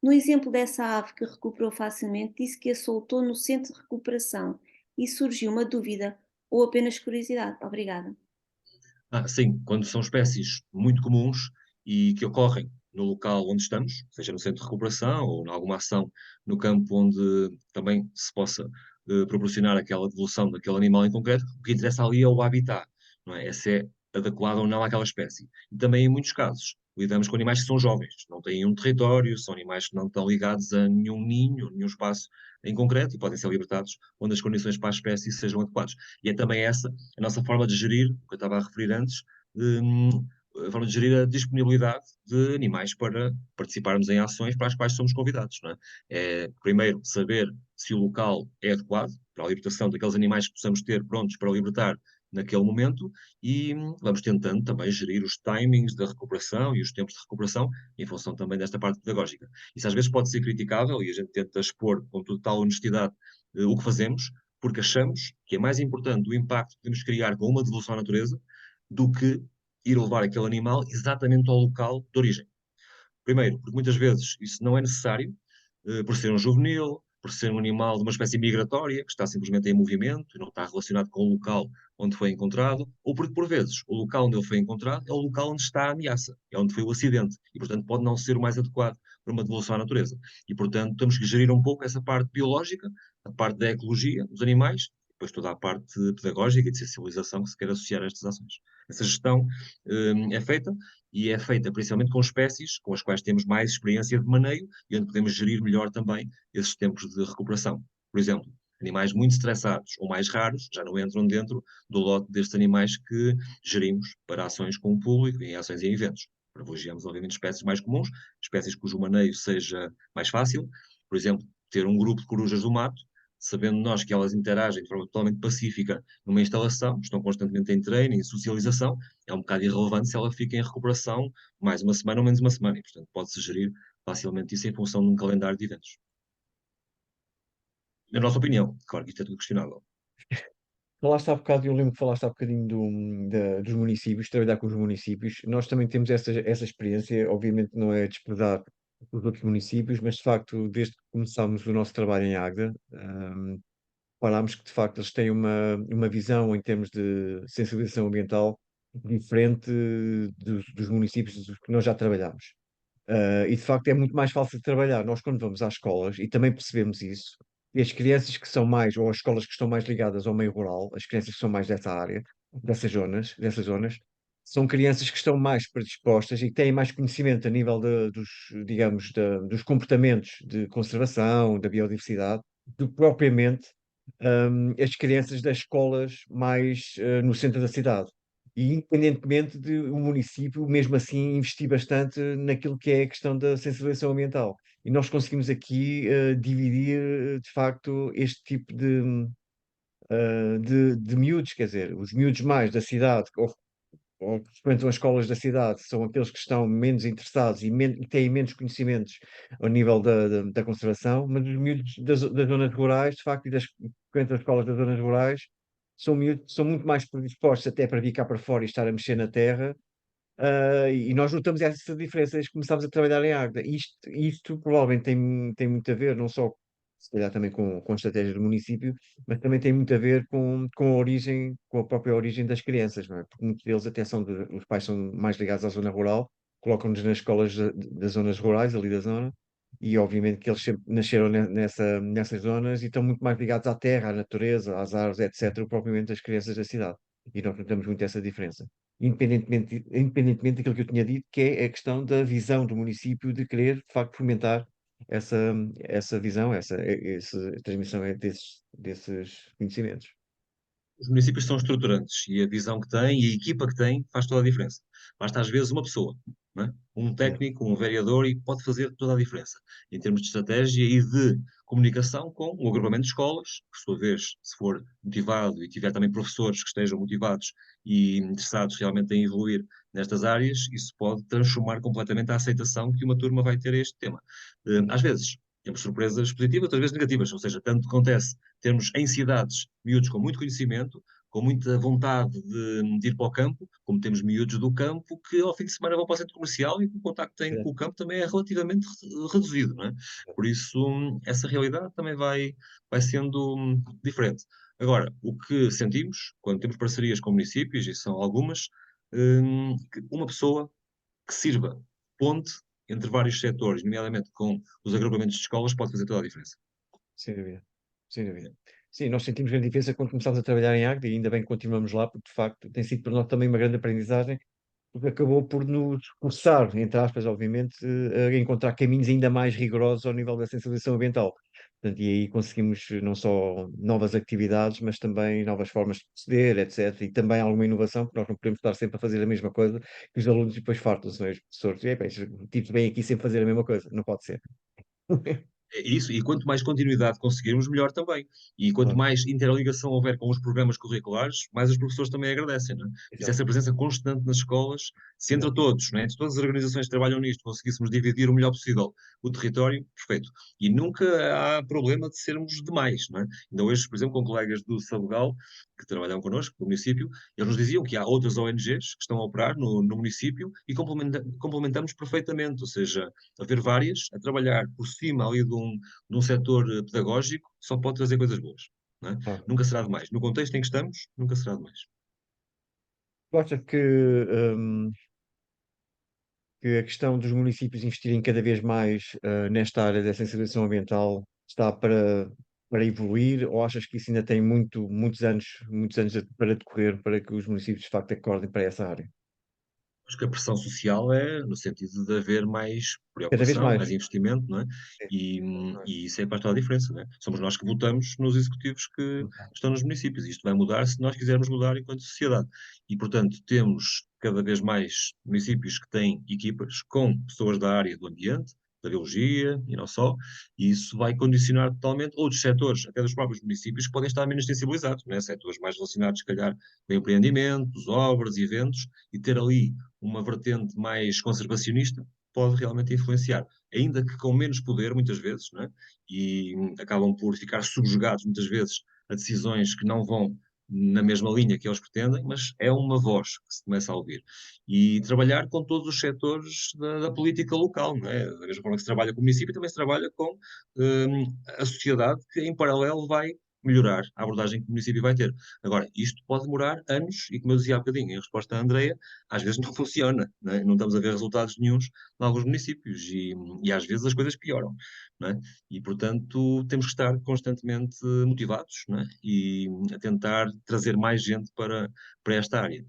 no exemplo dessa ave que recuperou facilmente, disse que a soltou no centro de recuperação e surgiu uma dúvida ou apenas curiosidade. Obrigada. Sim, quando são espécies muito comuns e que ocorrem no local onde estamos, seja no centro de recuperação ou em alguma ação no campo onde também se possa proporcionar aquela devolução daquele animal em concreto, o que interessa ali é o habitat, não é? É se é adequado ou não àquela espécie. E também, em muitos casos, lidamos com animais que são jovens, não têm um território, são animais que não estão ligados a nenhum ninho, nenhum espaço em concreto e podem ser libertados onde as condições para a espécie sejam adequadas. E é também essa a nossa forma de gerir, o que eu estava a referir antes, a forma de gerir a disponibilidade de animais para participarmos em ações para as quais somos convidados, não é? É, primeiro, saber se o local é adequado para a libertação daqueles animais que possamos ter prontos para libertar naquele momento e vamos tentando também gerir os timings da recuperação e os tempos de recuperação em função também desta parte pedagógica. Isso às vezes pode ser criticável e a gente tenta expor com total honestidade o que fazemos, porque achamos que é mais importante o impacto que podemos criar com uma devolução à natureza do que ir levar aquele animal exatamente ao local de origem. Primeiro, porque muitas vezes isso não é necessário, por ser um juvenil, por ser um animal de uma espécie migratória, que está simplesmente em movimento e não está relacionado com o local onde foi encontrado, ou porque, por vezes, o local onde ele foi encontrado é o local onde está a ameaça, é onde foi o acidente, e, portanto, pode não ser o mais adequado para uma devolução à natureza. E, portanto, temos que gerir um pouco essa parte biológica, a parte da ecologia dos animais, depois toda a parte pedagógica e de sensibilização que se quer associar a estas ações. Essa gestão é feita, e é feita principalmente com espécies com as quais temos mais experiência de maneio e onde podemos gerir melhor também esses tempos de recuperação. Por exemplo, animais muito estressados ou mais raros já não entram dentro do lote destes animais que gerimos para ações com o público e em ações e em eventos. Privilegiamos, obviamente, espécies mais comuns, espécies cujo maneio seja mais fácil. Por exemplo, ter um grupo de corujas do mato, sabendo nós que elas interagem de forma totalmente pacífica numa instalação, estão constantemente em treino, em socialização, é um bocado irrelevante se ela fica em recuperação mais uma semana ou menos uma semana, e portanto pode-se gerir facilmente isso em função de um calendário de eventos. Na nossa opinião, claro que isto é tudo questionável. Falaste há bocado, eu lembro que falaste há bocadinho dos municípios, trabalhar com os municípios. Nós também temos essa experiência, obviamente não é desprezar os outros municípios, mas de facto, desde que começámos o nosso trabalho em Águeda, parámos que de facto eles têm uma visão em termos de sensibilização ambiental diferente dos municípios dos que nós já trabalhamos. E de facto é muito mais fácil de trabalhar. Nós, quando vamos às escolas, e também percebemos isso, e as crianças que são mais, ou as escolas que estão mais ligadas ao meio rural, as crianças que são mais dessa área, dessas zonas, são crianças que estão mais predispostas e que têm mais conhecimento a nível dos, digamos, dos comportamentos de conservação, da biodiversidade, do que propriamente as crianças das escolas mais no centro da cidade. E independentemente de o município, mesmo assim, investir bastante naquilo que é a questão da sensibilização ambiental. E nós conseguimos aqui dividir, de facto, este tipo de miúdos, quer dizer, os miúdos mais da cidade, ou que frequentam as escolas da cidade, são aqueles que estão menos interessados e têm menos conhecimentos ao nível da conservação, mas os miúdos das zonas rurais, de facto, e das que frequentam as escolas das zonas rurais, são miúdos que são muito mais predispostos até para vir cá para fora e estar a mexer na terra, e nós notamos essa diferença desde que começámos a trabalhar em Águeda. Isto provavelmente tem muito a ver, não só, se calhar também com a estratégia do município, mas também tem muito a ver com a origem, com a própria origem das crianças, não é? Porque muitos deles até os pais são mais ligados à zona rural, colocam-nos nas escolas das zonas rurais, ali da zona, e obviamente que eles sempre nasceram nessas zonas e estão muito mais ligados à terra, à natureza, às árvores, etc., propriamente as crianças da cidade. E nós notamos muito essa diferença independentemente daquilo que eu tinha dito, que é a questão da visão do município de querer, de facto, fomentar essa, essa visão, essa transmissão desses conhecimentos. Os municípios são estruturantes e a visão que têm e a equipa que têm faz toda a diferença. Basta às vezes uma pessoa não é? Um técnico, um vereador, e pode fazer toda a diferença em termos de estratégia e de comunicação com o agrupamento de escolas, que, por sua vez, se for motivado e tiver também professores que estejam motivados e interessados realmente em evoluir nestas áreas, isso pode transformar completamente a aceitação que uma turma vai ter a este tema. Às vezes, temos surpresas positivas, outras vezes negativas, ou seja, tanto acontece termos em cidades miúdos com muito conhecimento, com muita vontade de ir para o campo, como temos miúdos do campo que ao fim de semana vão para o centro comercial e que o contacto que têm com o campo também é relativamente reduzido, não é? Por isso, essa realidade também vai sendo diferente. Agora, o que sentimos quando temos parcerias com municípios, e são algumas, que uma pessoa que sirva ponte entre vários setores, nomeadamente com os agrupamentos de escolas, pode fazer toda a diferença. Sem dúvida, sem dúvida. Sim, nós sentimos grande diferença quando começámos a trabalhar em Agde e ainda bem que continuamos lá, porque de facto tem sido para nós também uma grande aprendizagem, porque acabou por nos forçar, entre aspas, obviamente, a encontrar caminhos ainda mais rigorosos ao nível da sensibilização ambiental. Portanto, e aí conseguimos não só novas atividades, mas também novas formas de proceder, etc. E também alguma inovação, porque nós não podemos estar sempre a fazer a mesma coisa, que os alunos depois fartam-se, não é? Os professores, e, o tipo vem aqui sempre fazer a mesma coisa, não pode ser. É isso, e quanto mais continuidade conseguirmos, melhor também. E quanto Claro, mais interligação houver com os programas curriculares, mais os professores também agradecem, não é? E se exato, essa presença constante nas escolas, se entre exato. todos, não é? Entre todas as organizações que trabalham nisto, conseguíssemos dividir o melhor possível o território, perfeito. E nunca há problema de sermos demais, não é? Ainda hoje, por exemplo, com colegas do Sabugal, que trabalham connosco, no município, eles nos diziam que há outras ONGs que estão a operar no município e complementamos perfeitamente, ou seja, haver várias a trabalhar por cima ali de um setor pedagógico só pode trazer coisas boas, não é? Claro. Nunca será demais. No contexto em que estamos, nunca será demais. Eu acho que a questão dos municípios investirem cada vez mais nesta área da sensibilização ambiental está para evoluir, ou achas que isso ainda tem muitos anos para decorrer para que os municípios de facto acordem para essa área? Acho que a pressão social é no sentido de haver mais Cada vez preocupação, mais. mais investimento, não é? Sim, E, cada vez mais. e isso é para toda a diferença, não é? Somos nós que votamos nos executivos que estão nos municípios. Isto vai mudar se nós quisermos mudar enquanto sociedade. E, portanto, temos cada vez mais municípios que têm equipas com pessoas da área do ambiente, da biologia e não só, e isso vai condicionar totalmente outros setores, até dos próprios municípios, que podem estar menos sensibilizados, não é? Setores mais relacionados, se calhar, com empreendimentos, obras, eventos, e ter ali uma vertente mais conservacionista pode realmente influenciar, ainda que com menos poder, muitas vezes, não é? E acabam por ficar subjugados, muitas vezes, a decisões que não vão na mesma linha que eles pretendem, mas é uma voz que se começa a ouvir. E trabalhar com todos os setores da política local, não é? Da mesma forma que se trabalha com o município, também se trabalha com a sociedade, que em paralelo vai melhorar a abordagem que o município vai ter. Agora, isto pode demorar anos, e como eu dizia há bocadinho, em resposta à Andreia, às vezes não funciona, não é? Não estamos a ver resultados nenhuns em alguns municípios e às vezes as coisas pioram, não é? E, portanto, temos que estar constantemente motivados, não é? E a tentar trazer mais gente para esta área.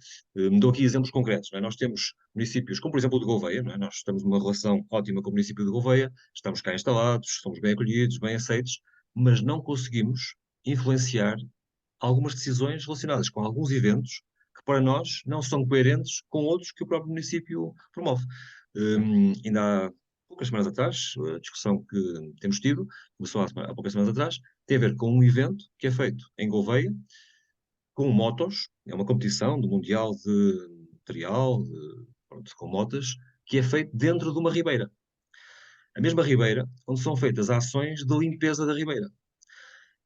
Dou aqui exemplos concretos, não é? Nós temos municípios, como por exemplo o de Gouveia, não é? Nós estamos numa relação ótima com o município de Gouveia, estamos cá instalados, somos bem acolhidos, bem aceitos, mas não conseguimos influenciar algumas decisões relacionadas com alguns eventos que para nós não são coerentes com outros que o próprio município promove. Ainda há poucas semanas atrás, a discussão que temos tido, começou há poucas semanas atrás, tem a ver com um evento que é feito em Gouveia, com motos, é uma competição do Mundial de Material, pronto, com motas, que é feito dentro de uma ribeira. A mesma ribeira onde são feitas ações de limpeza da ribeira.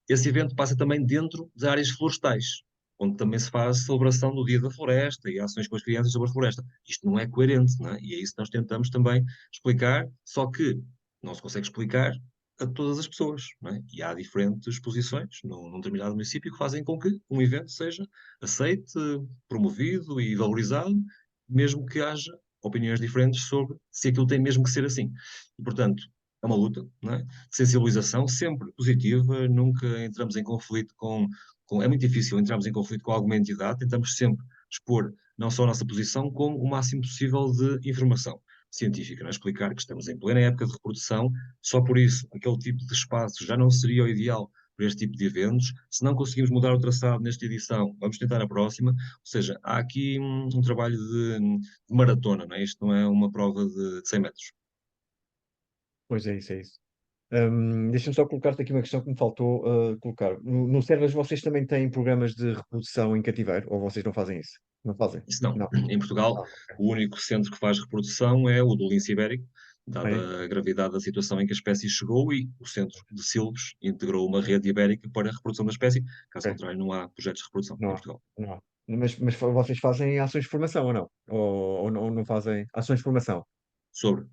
Esse evento passa também dentro de áreas florestais, onde também se faz celebração do Dia da Floresta e ações com as crianças sobre a floresta. Isto não é coerente, não é? E é isso que nós tentamos também explicar, só que não se consegue explicar a todas as pessoas, não é? E há diferentes posições num determinado município que fazem com que um evento seja aceite, promovido e valorizado, mesmo que haja opiniões diferentes sobre se aquilo tem mesmo que ser assim. E, portanto, é uma luta, não é? Sensibilização sempre positiva, nunca entramos em conflito é muito difícil entrarmos em conflito com alguma entidade, tentamos sempre expor não só a nossa posição, como o máximo possível de informação científica, não é? Explicar que estamos em plena época de reprodução, só por isso aquele tipo de espaço já não seria o ideal para este tipo de eventos. Se não conseguimos mudar o traçado nesta edição, vamos tentar a próxima. Ou seja, há aqui um trabalho de maratona, não é? Isto não é uma prova de 100 metros. Pois é isso, é isso. Deixa-me só colocar-te aqui uma questão que me faltou colocar. No Servas vocês também têm programas de reprodução em cativeiro, ou vocês não fazem isso? Não fazem? Isso não. Não. Em Portugal, Ok. o único centro que faz reprodução é o do lince ibérico, É? dada a gravidade da situação em que a espécie chegou, e o centro de Silves integrou uma rede ibérica para a reprodução da espécie. Caso Ok. contrário, não há projetos de reprodução Não em há. Portugal. Não há. Mas vocês fazem ações de formação ou não? Ou não fazem ações de formação? Sobre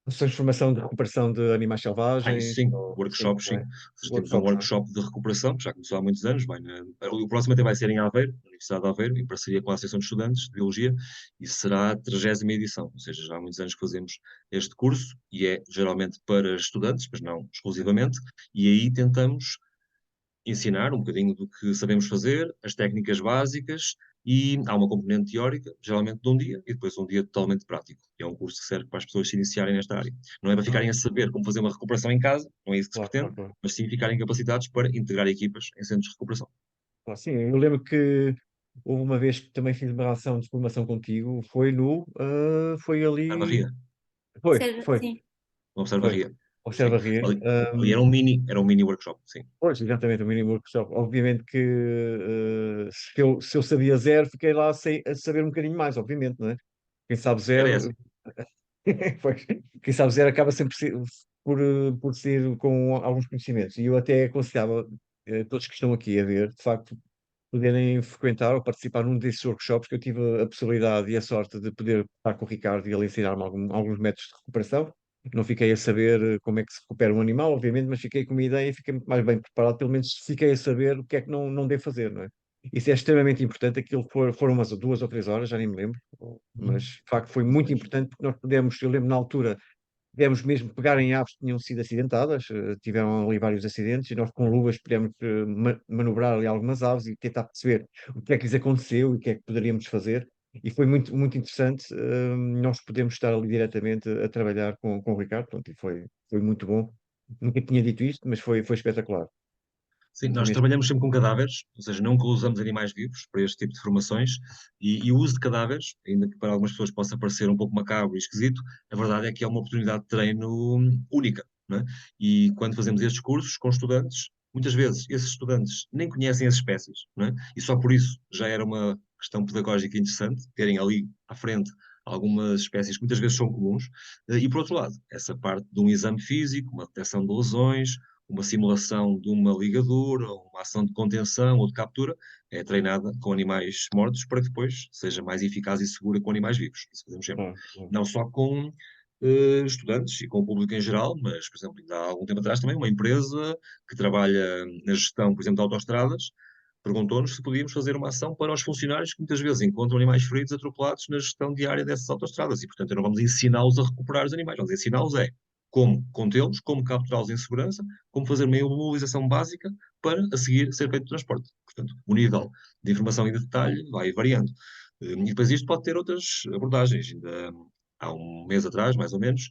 Ações de formação de recuperação de animais Isso selvagens? sim, Ou, sim, workshops, não sim. é? Ou seja, temos um Workshops, não é? workshop de recuperação, que já começou há muitos anos. O próximo até vai ser em Aveiro, na Universidade de Aveiro, em parceria com a Associação de Estudantes de Biologia, e será a 30ª edição. Ou seja, já há muitos anos que fazemos este curso, e é geralmente para estudantes, mas não exclusivamente, e aí tentamos ensinar um bocadinho do que sabemos fazer, as técnicas básicas, e há uma componente teórica, geralmente de um dia, e depois um dia totalmente prático. É um curso que serve para as pessoas se iniciarem nesta área. Não é para Ah, ficarem a saber como fazer uma recuperação em casa, não é isso que se claro, claro, pretende, claro. mas sim ficarem capacitados para integrar equipas em centros de recuperação. Ah, sim, eu lembro que houve uma vez que também fiz uma ação de formação contigo, foi ali, Barria, Serve, foi, sim. uma foi, observaria. observa Sim. Rir. Ali era um mini workshop, sim. Pois, exatamente, o mínimo workshop. Obviamente que se eu sabia zero, fiquei lá a saber um bocadinho mais, obviamente, não é? Quem sabe Era zero, essa. pois, quem sabe zero acaba sempre por ser com alguns conhecimentos. E eu até aconselhava todos que estão aqui a ver, de facto, poderem frequentar ou participar num desses workshops que eu tive a possibilidade e a sorte de poder estar com o Ricardo e ele ensinar-me alguns métodos de recuperação. Não fiquei a saber como é que se recupera um animal, obviamente, mas fiquei com uma ideia e fiquei muito mais bem preparado, pelo menos fiquei a saber o que é que não devo fazer, não é? Isso é extremamente importante. Aquilo foram umas 2 ou 3 horas, já nem me lembro, mas Uhum. de facto foi Mais ou muito menos. importante porque nós pudemos, eu lembro na altura, tivemos mesmo pegar em aves que tinham sido acidentadas, tiveram ali vários acidentes e nós com luvas pudemos manobrar ali algumas aves e tentar perceber o que é que lhes aconteceu e o que é que poderíamos fazer. E foi muito, muito interessante, nós podemos estar ali diretamente a trabalhar com o Ricardo, pronto, e foi muito bom. Nunca tinha dito isto, mas foi espetacular. Sim, Foi nós mesmo. trabalhamos sempre com cadáveres, ou seja, nunca usamos animais vivos para este tipo de formações, e o uso de cadáveres, ainda que para algumas pessoas possa parecer um pouco macabro e esquisito, a verdade é que é uma oportunidade de treino única, não é? E quando fazemos estes cursos com estudantes, muitas vezes esses estudantes nem conhecem as espécies, não é? E só por isso já era uma questão pedagógica interessante, terem ali à frente algumas espécies que muitas vezes são comuns, e por outro lado, essa parte de um exame físico, uma detecção de lesões, uma simulação de uma ligadura, ou uma ação de contenção ou de captura, é treinada com animais mortos para que depois seja mais eficaz e segura com animais vivos. Isso fazemos sempre. Ah, ah, Não só com estudantes e com o público em geral, mas, por exemplo, ainda há algum tempo atrás também, uma empresa que trabalha na gestão, por exemplo, de autoestradas, perguntou-nos se podíamos fazer uma ação para os funcionários que muitas vezes encontram animais feridos, atropelados na gestão diária dessas autoestradas. E, portanto, não vamos ensiná-los a recuperar os animais, vamos ensiná-los como contê-los, como capturá-los em segurança, como fazer uma imobilização básica para, a seguir, ser feito o transporte. Portanto, o nível de informação e de detalhe vai variando. E depois isto pode ter outras abordagens. Ainda há um mês atrás, mais ou menos,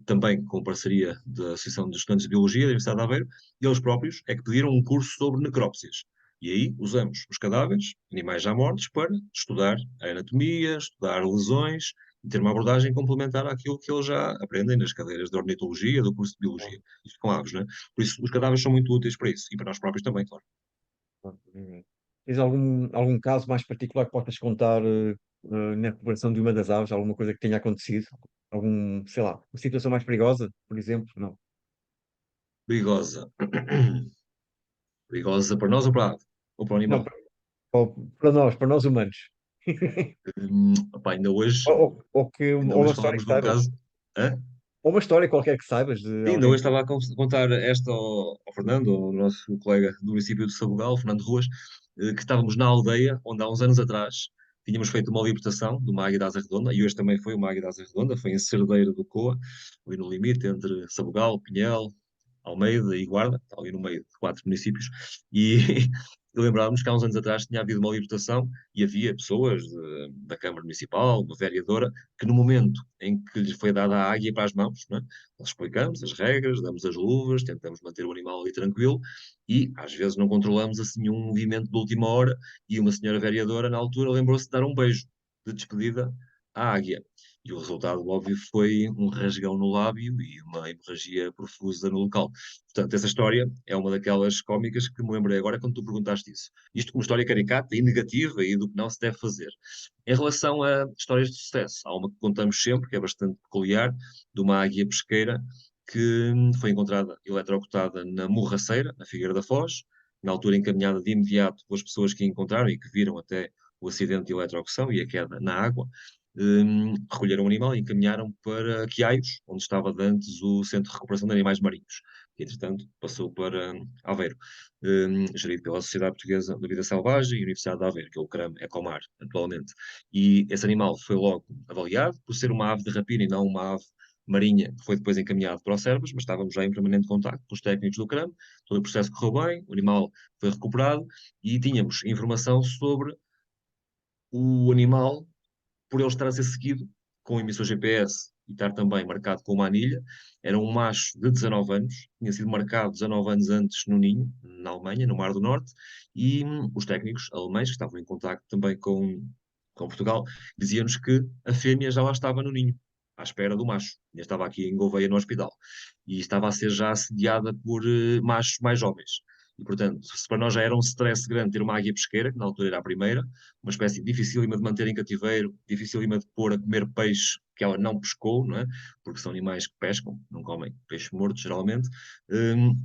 também com parceria da Associação de Estudantes de Biologia da Universidade de Aveiro, eles próprios é que pediram um curso sobre necrópsias. E aí usamos os cadáveres, animais já mortos, para estudar a anatomia, estudar lesões, e ter uma abordagem complementar àquilo que eles já aprendem nas cadeiras de ornitologia, do curso de ah, biologia. Isto com aves, não é? Por isso, os cadáveres são muito úteis para isso, e para nós próprios também, claro. Tens algum caso mais particular que possas contar na recuperação de uma das aves? Alguma coisa que tenha acontecido? Sei lá, uma situação mais perigosa, por exemplo? Não. Perigosa. Perigosa para nós ou para a ave? Ou para o Não, animal? para nós humanos. Opá, ainda hoje, ainda Ou uma hoje história que falámos de um saibas. caso. Hã? Ou uma história qualquer que saibas de Ainda alguém hoje que. estava a contar esta ao Fernando, ao nosso colega do município de Sabugal, Fernando Ruas, que estávamos na aldeia onde há uns anos atrás tínhamos feito uma libertação de uma águia da asa redonda, e hoje também foi uma águia da asa redonda, foi em Cerdeira do Coa, ali no limite entre Sabugal, Pinhel, Almeida e Guarda, está ali no meio de 4 municípios, e lembrávamos que há uns anos atrás tinha havido uma libertação e havia pessoas da Câmara Municipal, uma vereadora, que no momento em que lhes foi dada a águia para as mãos, não é? Nós explicamos as regras, damos as luvas, tentamos manter o animal ali tranquilo e às vezes não controlamos assim um movimento de última hora e uma senhora vereadora na altura lembrou-se de dar um beijo de despedida à águia. E o resultado, óbvio, foi um rasgão no lábio e uma hemorragia profusa no local. Portanto, essa história é uma daquelas cómicas que me lembrei agora quando tu perguntaste isso. Isto como história caricata e negativa e do que não se deve fazer. Em relação a histórias de sucesso, há uma que contamos sempre, que é bastante peculiar, de uma águia pesqueira que foi encontrada eletrocutada na Morraceira, na Figueira da Foz, na altura encaminhada de imediato pelas pessoas que a encontraram e que viram até o acidente de eletrocução e a queda na água. Recolheram o animal e encaminharam para Quiaios, onde estava de antes o Centro de Recuperação de Animais Marinhos, que entretanto passou para Aveiro, gerido pela Sociedade Portuguesa da Vida Selvagem e Universidade de Aveiro, que é o CRAM Ecomar, atualmente. E esse animal foi logo avaliado por ser uma ave de rapina e não uma ave marinha, que foi depois encaminhado para o Servas, mas estávamos já em permanente contacto com os técnicos do CRAM, todo o processo correu bem, o animal foi recuperado e tínhamos informação sobre o animal por ele estar a ser seguido com emissor GPS e estar também marcado com uma anilha. Era um macho de 19 anos, tinha sido marcado 19 anos antes no Ninho, na Alemanha, no Mar do Norte, e os técnicos alemães, que estavam em contacto também com Portugal, diziam-nos que a fêmea já lá estava no Ninho, à espera do macho. Já estava aqui em Gouveia, no hospital, e estava a ser já assediada por machos mais jovens. E, portanto, se para nós já era um stress grande ter uma águia pesqueira, que na altura era a primeira, uma espécie dificílima de manter em cativeiro, dificílima de pôr a comer peixe que ela não pescou, não é? Porque são animais que pescam, não comem peixe morto, geralmente.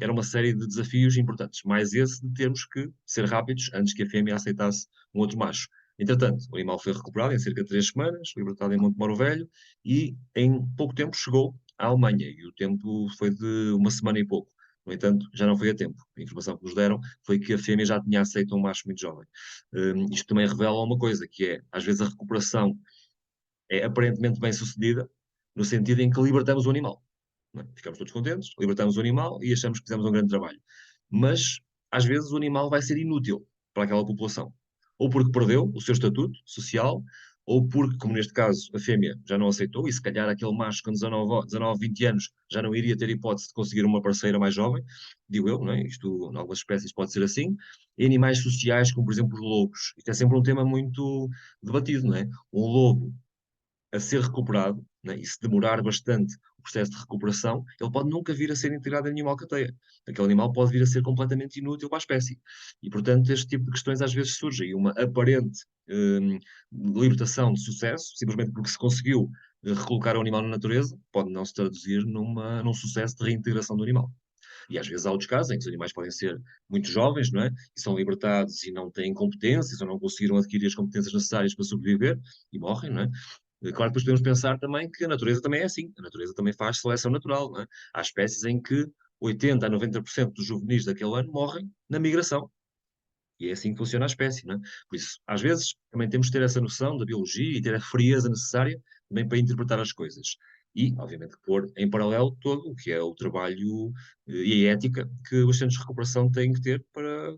Era uma série de desafios importantes, mais esse de termos que ser rápidos antes que a fêmea aceitasse um outro macho. Entretanto, o animal foi recuperado em cerca de 3 semanas, libertado em Montemoro Velho, e em pouco tempo chegou à Alemanha, e o tempo foi de uma semana e pouco. No entanto, já não foi a tempo. A informação que nos deram foi que a fêmea já tinha aceito um macho muito jovem. Isto também revela uma coisa, que é, às vezes a recuperação é aparentemente bem sucedida, no sentido em que libertamos o animal. Não é? Ficamos todos contentes, libertamos o animal e achamos que fizemos um grande trabalho. Mas, às vezes, o animal vai ser inútil para aquela população. Ou porque perdeu o seu estatuto social, ou porque, como neste caso, a fêmea já não aceitou, e se calhar aquele macho com 19, 20 anos já não iria ter hipótese de conseguir uma parceira mais jovem, digo eu, não é? Isto, em algumas espécies pode ser assim. E animais sociais, como por exemplo os lobos. Isto é sempre um tema muito debatido, não é? Um lobo a ser recuperado, né, e se demorar bastante o processo de recuperação, ele pode nunca vir a ser integrado em nenhuma alcateia. Aquele animal pode vir a ser completamente inútil para a espécie. E, portanto, este tipo de questões às vezes surgem. E uma aparente libertação de sucesso, simplesmente porque se conseguiu recolocar o animal na natureza, pode não se traduzir num sucesso de reintegração do animal. E às vezes há outros casos em que os animais podem ser muito jovens, não é? E são libertados e não têm competências ou não conseguiram adquirir as competências necessárias para sobreviver e morrem, não é? Claro que depois podemos pensar também que a natureza também é assim. A natureza também faz seleção natural, não é? Há espécies em que 80 a 90% dos juvenis daquele ano morrem na migração. E é assim que funciona a espécie, não é? Por isso, às vezes, também temos que ter essa noção da biologia e ter a frieza necessária também para interpretar as coisas. E, obviamente, pôr em paralelo todo o que é o trabalho e a ética que os centros de recuperação têm que ter para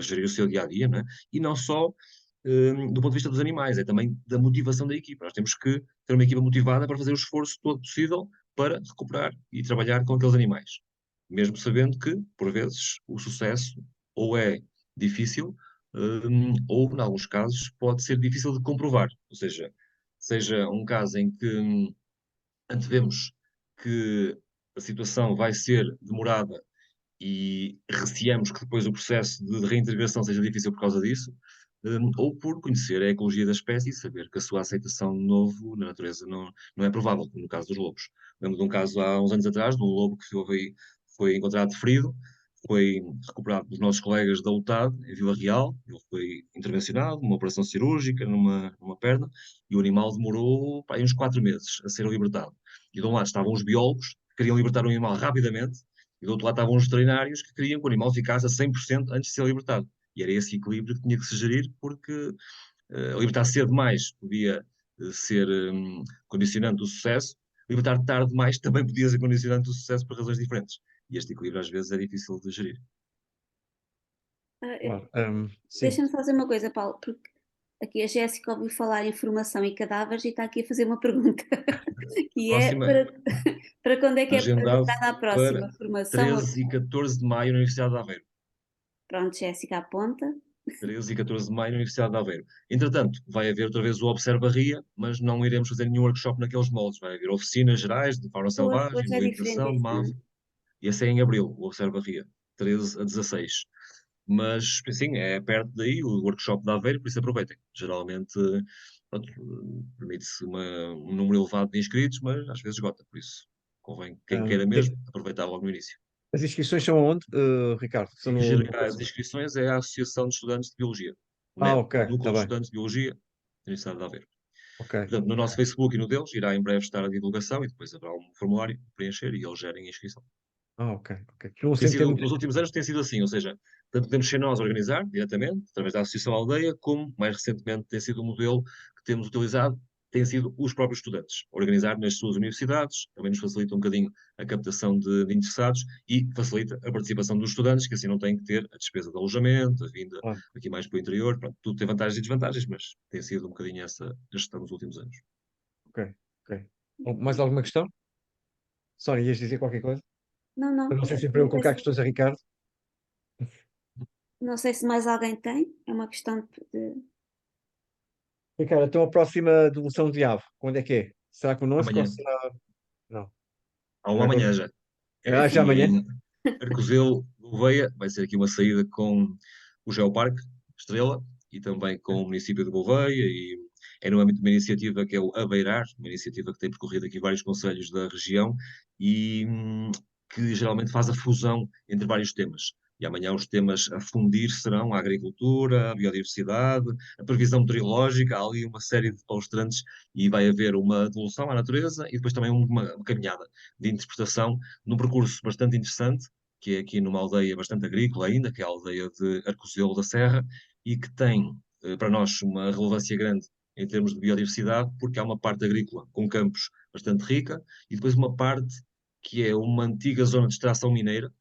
gerir o seu dia-a-dia, não é? E não só do ponto de vista dos animais, é também da motivação da equipa. Nós temos que ter uma equipa motivada para fazer o esforço todo possível para recuperar e trabalhar com aqueles animais. Mesmo sabendo que, por vezes, o sucesso ou é difícil, ou, em alguns casos, pode ser difícil de comprovar. Ou seja um caso em que antevemos que a situação vai ser demorada e receamos que depois o processo de reintegração seja difícil por causa disso, ou por conhecer a ecologia da espécie e saber que a sua aceitação de novo na natureza não é provável, como no caso dos lobos. Lembro de um caso há uns anos atrás, de um lobo que foi encontrado ferido, foi recuperado pelos nossos colegas da UTAD, em Vila Real. Ele foi intervencionado, uma operação cirúrgica numa perna, e o animal demorou pá, uns 4 meses a ser libertado. E de um lado estavam os biólogos, que queriam libertar o animal rapidamente, e do outro lado estavam os veterinários, que queriam que o animal ficasse a 100% antes de ser libertado. E era esse equilíbrio que tinha que se gerir, porque libertar cedo demais podia ser condicionante do sucesso, libertar tarde demais também podia ser condicionante do sucesso por razões diferentes. E este equilíbrio às vezes é difícil de gerir. Claro. Sim. Deixa-me só dizer uma coisa, Paulo, porque aqui a Jéssica ouviu falar em formação e cadáveres e está aqui a fazer uma pergunta, que é Próxima, para quando é que é agendado agendada a para próxima formação? 13 e 14 de maio na Universidade de Aveiro. Pronto, Jéssica aponta. 13 e 14 de maio na Universidade de Aveiro. Entretanto, vai haver outra vez o Observa Ria, mas não iremos fazer nenhum workshop naqueles moldes. Vai haver oficinas gerais de fauna selvagem, Hoje de é diferente libertação, de este MAV. ano. E esse é em abril, o Observa Ria, 13 a 16. Mas, sim, é perto daí o workshop de Aveiro, por isso aproveitem. Geralmente, pronto, permite-se um número elevado de inscritos, mas às vezes esgota. Por isso, convém, quem queira mesmo, aproveitar logo no início. As inscrições são aonde, Ricardo? São Quem no... gerirá as inscrições é a Associação de Estudantes de Biologia, o NEB, Ok, o está Núcleo de bem. Estudantes de Biologia da Universidade de Aveiro. Ok. Portanto, no nosso Facebook e no deles irá em breve estar a divulgação e depois haverá um formulário para preencher e eles gerem a inscrição. Ok, ok. Não sempre tem muita Nos últimos anos tem sido assim, ou seja, tanto podemos ser nós a organizar diretamente, através da Associação Aldeia, como mais recentemente tem sido o modelo que temos utilizado, têm sido os próprios estudantes, a organizar nas suas universidades, também nos facilita um bocadinho a captação de interessados e facilita a participação dos estudantes, que assim não têm que ter a despesa de alojamento, a vinda Ah, aqui mais para o interior, pronto, tudo tem vantagens e desvantagens, mas tem sido um bocadinho essa a gestão nos últimos anos. ok, ok. Bom, mais alguma questão? Sónia, ias dizer qualquer coisa? Não, não. Eu não sei se é para eu Não sei colocar se, questões a Ricardo. não sei se mais alguém tem. É uma questão de. Ricardo, então a próxima devolução de ave, quando é que é? Será connosco ou Amanhã, será... Não, há uma não é amanhã connosco. já. É Ah, já aqui amanhã? em Arcozelo, Gouveia, vai ser aqui uma saída com o Geoparque Estrela e também com o município de Gouveia e é no âmbito de uma iniciativa que é o Abeirar, uma iniciativa que tem percorrido aqui vários concelhos da região e que geralmente faz a fusão entre vários temas. E amanhã os temas a fundir serão a agricultura, a biodiversidade, a previsão meteorológica, há ali uma série de palestrantes e vai haver uma devolução à natureza e depois também uma caminhada de interpretação num percurso bastante interessante, que é aqui numa aldeia bastante agrícola ainda, que é a aldeia de Arcozelo da Serra, e que tem, para nós, uma relevância grande em termos de biodiversidade, porque há uma parte agrícola com campos bastante rica, e depois uma parte que é uma antiga zona de extração mineira,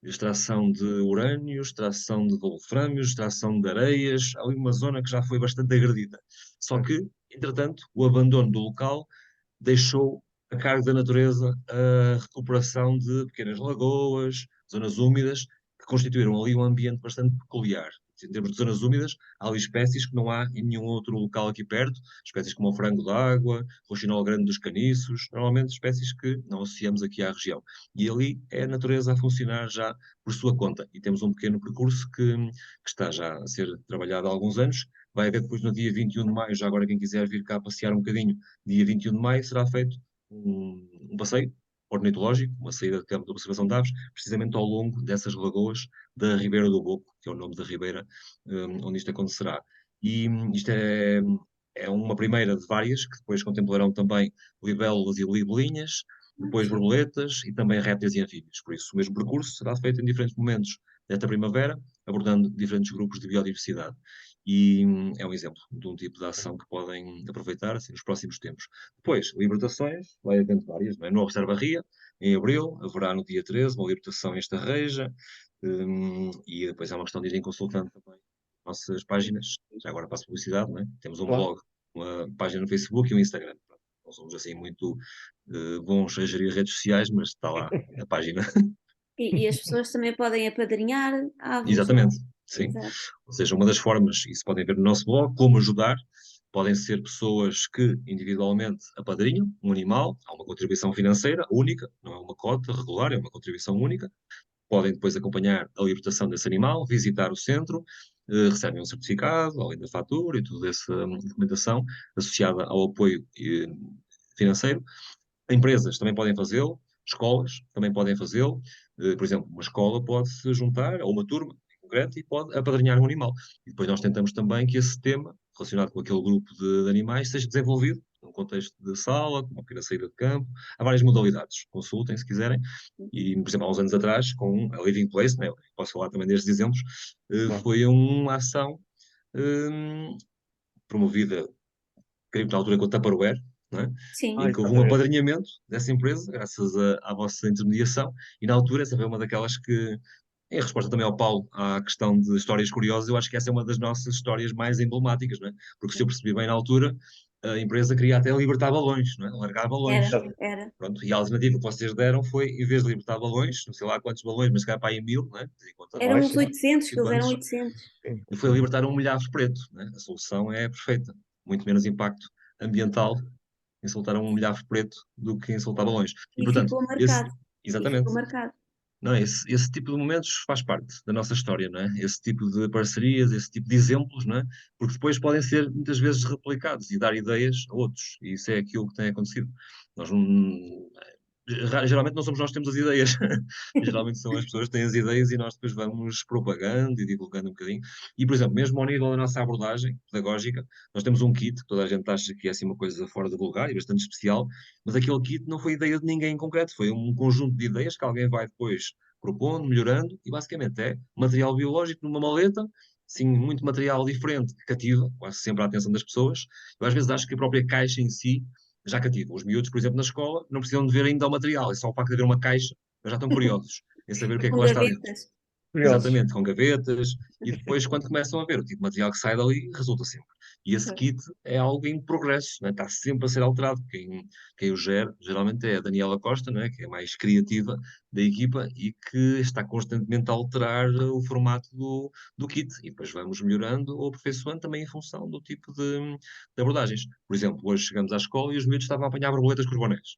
extração de urânio, extração de wolfrâmios, extração de areias, há ali uma zona que já foi bastante agredida. Só que, entretanto, o abandono do local deixou a cargo da natureza a recuperação de pequenas lagoas, zonas úmidas, que constituíram ali um ambiente bastante peculiar. Em termos de zonas úmidas, há ali espécies que não há em nenhum outro local aqui perto, espécies como o frango d'água, o roxinol grande dos caniços, normalmente espécies que não associamos aqui à região. E ali é a natureza a funcionar já por sua conta. E temos um pequeno percurso que está já a ser trabalhado há alguns anos. Vai haver depois no dia 21 de maio, já agora quem quiser vir cá passear um bocadinho, dia 21 de maio será feito um passeio ornitológico, uma saída de campo de observação de aves, precisamente ao longo dessas lagoas da Ribeira do Boco, que é o nome da ribeira onde isto acontecerá. E isto é uma primeira de várias, que depois contemplarão também libélulas e libelinhas, depois borboletas e também répteis e anfíbios. Por isso, o mesmo percurso será feito em diferentes momentos desta primavera, abordando diferentes grupos de biodiversidade. E é um exemplo de um tipo de ação que podem aproveitar assim, nos próximos tempos. Depois, libertações, vai havendo várias, não é? No Observa Ria, em abril, haverá no dia 13 uma libertação em Estarreja, e depois é uma questão de irem consultando também nossas páginas, já agora passo publicidade, não é? Temos um Claro. blog, uma página no Facebook e um Instagram. Não somos assim muito bons a gerir redes sociais, mas está lá a página. E as pessoas também podem apadrinhar aves. Exatamente, sim. Exato. Ou seja, uma das formas, isso podem ver no nosso blog, como ajudar, podem ser pessoas que individualmente apadrinham um animal, há uma contribuição financeira única, não é uma cota regular, é uma contribuição única. Podem depois acompanhar a libertação desse animal, visitar o centro, recebem um certificado, além da fatura e toda essa documentação associada ao apoio financeiro. Empresas também podem fazê-lo, escolas também podem fazê-lo. Por exemplo, uma escola pode se juntar a uma turma em concreto e pode apadrinhar um animal. E depois nós tentamos também que esse tema, relacionado com aquele grupo de animais, seja desenvolvido num contexto de sala, com uma pequena saída de campo. Há várias modalidades. Consultem se quiserem. E, por exemplo, há uns anos atrás, com a Living Place, né, posso falar também destes exemplos, Claro. foi uma ação promovida, creio que na altura com o Tupperware, não é? Sim, Em que houve um apadrinhamento dessa empresa, graças à vossa intermediação, e na altura essa foi uma daquelas que, em resposta também ao Paulo, à questão de histórias curiosas, eu acho que essa é uma das nossas histórias mais emblemáticas, não é? Porque se eu percebi bem na altura, a empresa queria até libertar balões, não é? Largar balões. era. Pronto, e a alternativa que vocês deram foi, em vez de libertar balões, não sei lá quantos balões, mas se calhar para aí 1000, não é? Eram uns sim. 800, que eles eram quantos, 800. foi libertar um milhavo preto, né? A solução é perfeita. Muito menos impacto ambiental em soltar um milhavo preto do que em soltar balões. E, E portanto, ficou marcado. E exatamente. ficou marcado. Não, esse tipo de momentos faz parte da nossa história, não é? Esse tipo de parcerias, esse tipo de exemplos, não é? Porque depois podem ser muitas vezes replicados e dar ideias a outros. E isso é aquilo que tem acontecido. Nós não, geralmente não somos nós que temos as ideias. Geralmente são as pessoas que têm as ideias e nós depois vamos propagando e divulgando um bocadinho. E, por exemplo, mesmo ao nível da nossa abordagem pedagógica, nós temos um kit que toda a gente acha que é assim uma coisa fora de lugar e bastante especial, mas aquele kit não foi ideia de ninguém em concreto, foi um conjunto de ideias que alguém vai depois propondo, melhorando, e basicamente é material biológico numa maleta, sim, muito material diferente que cativa quase sempre a atenção das pessoas. Eu às vezes acho que a própria caixa em si já cativa. Os miúdos, por exemplo, na escola, não precisam de ver ainda o material, é só o facto de haver uma caixa, eles já estão curiosos em saber o que é que Com lá está dentro. gavetas. Curiosos. Exatamente, com gavetas, e depois, quando começam a ver o tipo de material que sai dali, resulta sempre. E esse kit é algo em progresso, né? Está sempre a ser alterado. Quem o gera, geralmente, é a Daniela Costa, né? Que é a mais criativa da equipa e que está constantemente a alterar o formato do kit. E depois vamos melhorando ou aperfeiçoando também em função do tipo de abordagens. Por exemplo, hoje chegamos à escola e os miúdos estavam a apanhar borboletas com os bonés.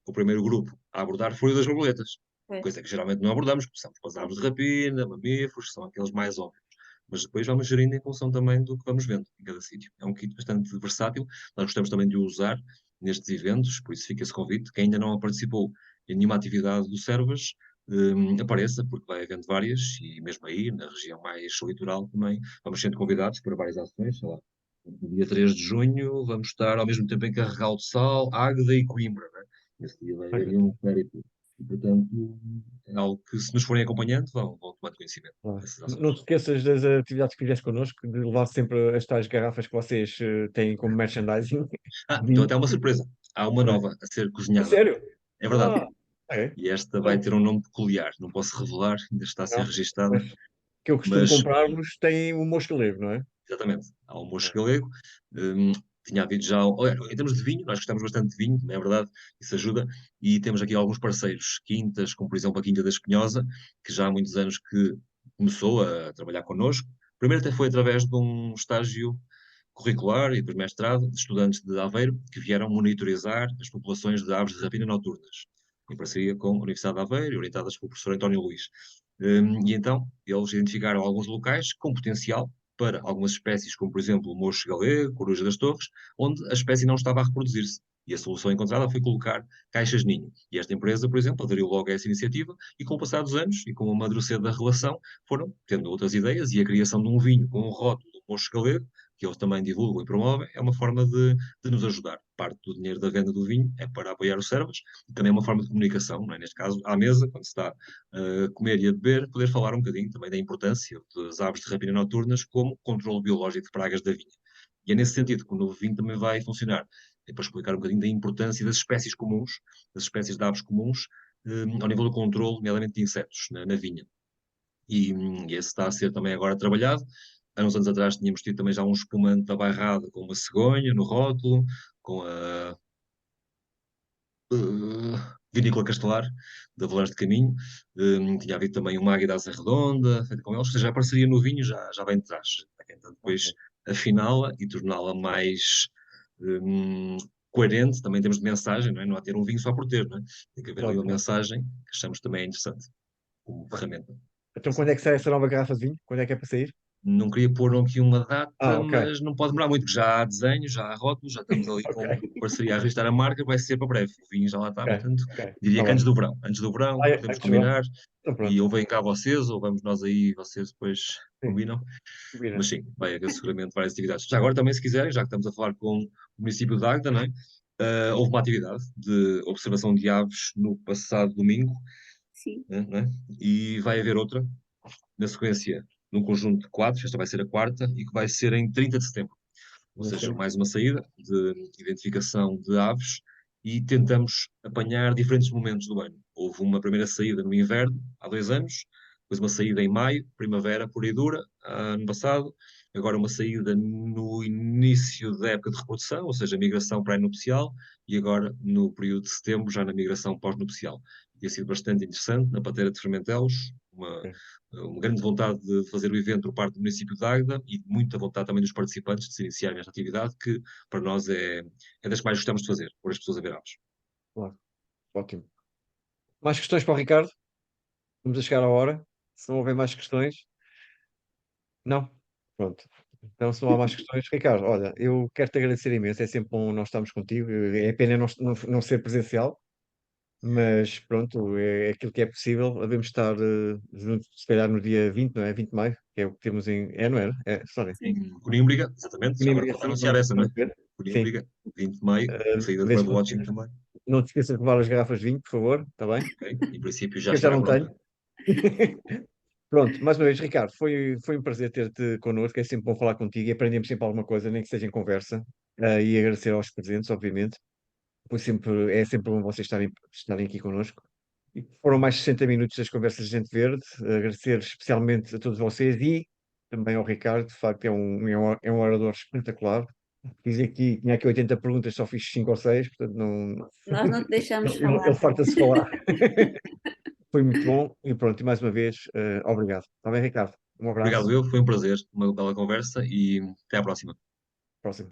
O primeiro grupo a abordar foi o das borboletas. Pois. Coisa que geralmente não abordamos, começamos com as aves de rapina, mamíferos, que são aqueles mais óbvios. Mas depois vamos gerindo em função também do que vamos vendo em cada sítio. É um kit bastante versátil, nós gostamos também de o usar nestes eventos, por isso fica esse convite. Quem ainda não participou em nenhuma atividade do Servas, apareça, porque vai havendo várias, e mesmo aí, na região mais litoral também, vamos sendo convidados para várias ações, sei lá. No dia 3 de junho vamos estar ao mesmo tempo em Carregal do Sal, Águeda e Coimbra, né? Nesse dia vai haver um férito. E, portanto, é algo que, se nos forem acompanhando, vão tomando conhecimento Claro. dessas ações. Não te esqueças das atividades que fizeste connosco, de levar sempre as tais garrafas que vocês têm como merchandising. Então, até uma surpresa. Há uma Também. nova a ser A cozinhada. sério? É verdade. É. E esta vai ter um nome peculiar. Não posso revelar, ainda está a ser Não, registada. mas que eu costumo Mas, comprar-vos tem o mocho galego, não é? exatamente, há um mocho galego. hum, Tinha havido já. Olha, em termos de vinho, nós gostamos bastante de vinho, é verdade, isso ajuda. E temos aqui alguns parceiros, quintas, como por exemplo a Quinta da Espinhosa, que já há muitos anos que começou a trabalhar connosco. Primeiro até foi através de um estágio curricular e depois mestrado de estudantes de Aveiro que vieram monitorizar as populações de aves de rapina noturnas, em parceria com a Universidade de Aveiro e orientadas pelo professor António Luís. E então eles identificaram alguns locais com potencial para algumas espécies, como por exemplo o mocho galego, coruja das torres, onde a espécie não estava a reproduzir-se. E a solução encontrada foi colocar caixas ninho. E esta empresa, por exemplo, aderiu logo a essa iniciativa e com o passar dos anos e com o amadurecer da relação, foram tendo outras ideias e a criação de um vinho com um rótulo do mocho galego, que eles também divulgam e promovem, é uma forma de nos ajudar. Parte do dinheiro da venda do vinho é para apoiar os servos e também é uma forma de comunicação, não é? Neste caso, à mesa, quando se está a comer e a beber, poder falar um bocadinho também da importância das aves de rapina noturnas como controle biológico de pragas da vinha. E é nesse sentido que o novo vinho também vai funcionar. É para explicar um bocadinho da importância das espécies comuns, das espécies de aves comuns, ao nível do controle, nomeadamente de insetos, na vinha. E esse está a ser também agora trabalhado. Há uns anos atrás tínhamos tido também já um espumante da bairrada com uma cegonha no rótulo, com a Vinícola Castelar, da Velãs de Caminho. Tinha havido também uma Águia da Asa Redonda, feita com eles, ou seja, a parceria no vinho já vem de trás. Então, depois afiná-la e torná-la mais coerente, também temos de mensagem, não é? Não há ter um vinho só por ter, não é? Tem que haver ali Claro, uma claro. mensagem que achamos também interessante como ferramenta. Então quando é que sai essa nova garrafa de vinho? Quando é que é para sair? Não queria pôr aqui uma data, Ok, mas não pode demorar muito, porque já há desenho, já há rótulos, já estamos ali ok, com parceria a registrar a marca, vai ser para breve. O vinho já lá está, ok, portanto, ok. diria Está que bem. antes do verão, podemos Antes vá. combinar, Então e pronto. ou vêm cá vocês, ou vamos nós aí, vocês depois Sim, combinam. combina. Mas sim, vai haver seguramente várias atividades. Já agora também, se quiserem, já que estamos a falar com o município de Águeda, não é? Houve uma atividade de observação de aves no passado domingo, Sim. não é? E vai haver outra na sequência, num conjunto de quatro, esta vai ser a quarta, e que vai ser em 30 de setembro. ou seja, mais uma saída de identificação de aves e tentamos apanhar diferentes momentos do ano. Houve uma primeira saída no inverno, há 2 anos, depois uma saída em maio, primavera pura e dura, ano passado, agora uma saída no início da época de reprodução, ou seja, migração pré-nupcial, e agora no período de setembro, já na migração pós-nupcial. Tem sido bastante interessante, na Patera de Fermentelos, uma grande vontade de fazer o evento por parte do município de Águeda e muita vontade também dos participantes de se iniciarem nesta atividade, que para nós é das que mais gostamos de fazer, por as pessoas a ver aves. Claro. Ótimo. Mais questões para o Ricardo? Vamos a chegar à hora. Se não houver mais questões, não? Pronto. Então, se não há mais questões, Ricardo, olha, eu quero-te agradecer imenso. É sempre bom nós estarmos contigo. É pena não ser presencial, mas pronto, é aquilo que é possível. Devemos estar juntos, se calhar no dia 20, não é? 20 de maio, que é o que temos em. É, não era? É, sorry. Em Conímbriga, exatamente, já agora Conímbriga, falta sim, anunciar essa, não é? ver. Sim. Conímbriga, 20 de maio, saída de Vê se birdwatching conseguimos. também. Não te esqueças de levar as garrafas de vinho, por favor, está bem? Ok? Em princípio já Que eu já estará não pronta. tenho. Pronto, mais uma vez, Ricardo, foi um prazer ter-te connosco. É sempre bom falar contigo e aprendemos sempre alguma coisa, nem que seja em conversa. E agradecer aos presentes, obviamente. É sempre bom vocês estarem aqui connosco. E foram mais de 60 minutos das conversas de Gente Verde. Agradecer especialmente a todos vocês e também ao Ricardo. De facto, é um orador espetacular. Tinha aqui 80 perguntas, só fiz 5 ou 6, portanto não, Nós não te deixamos ele falar. farta-se falar. Foi muito bom e pronto, e mais uma vez, obrigado. Está bem, Ricardo? Um abraço. Obrigado, eu, foi um prazer, uma bela conversa e até à próxima. Próximo.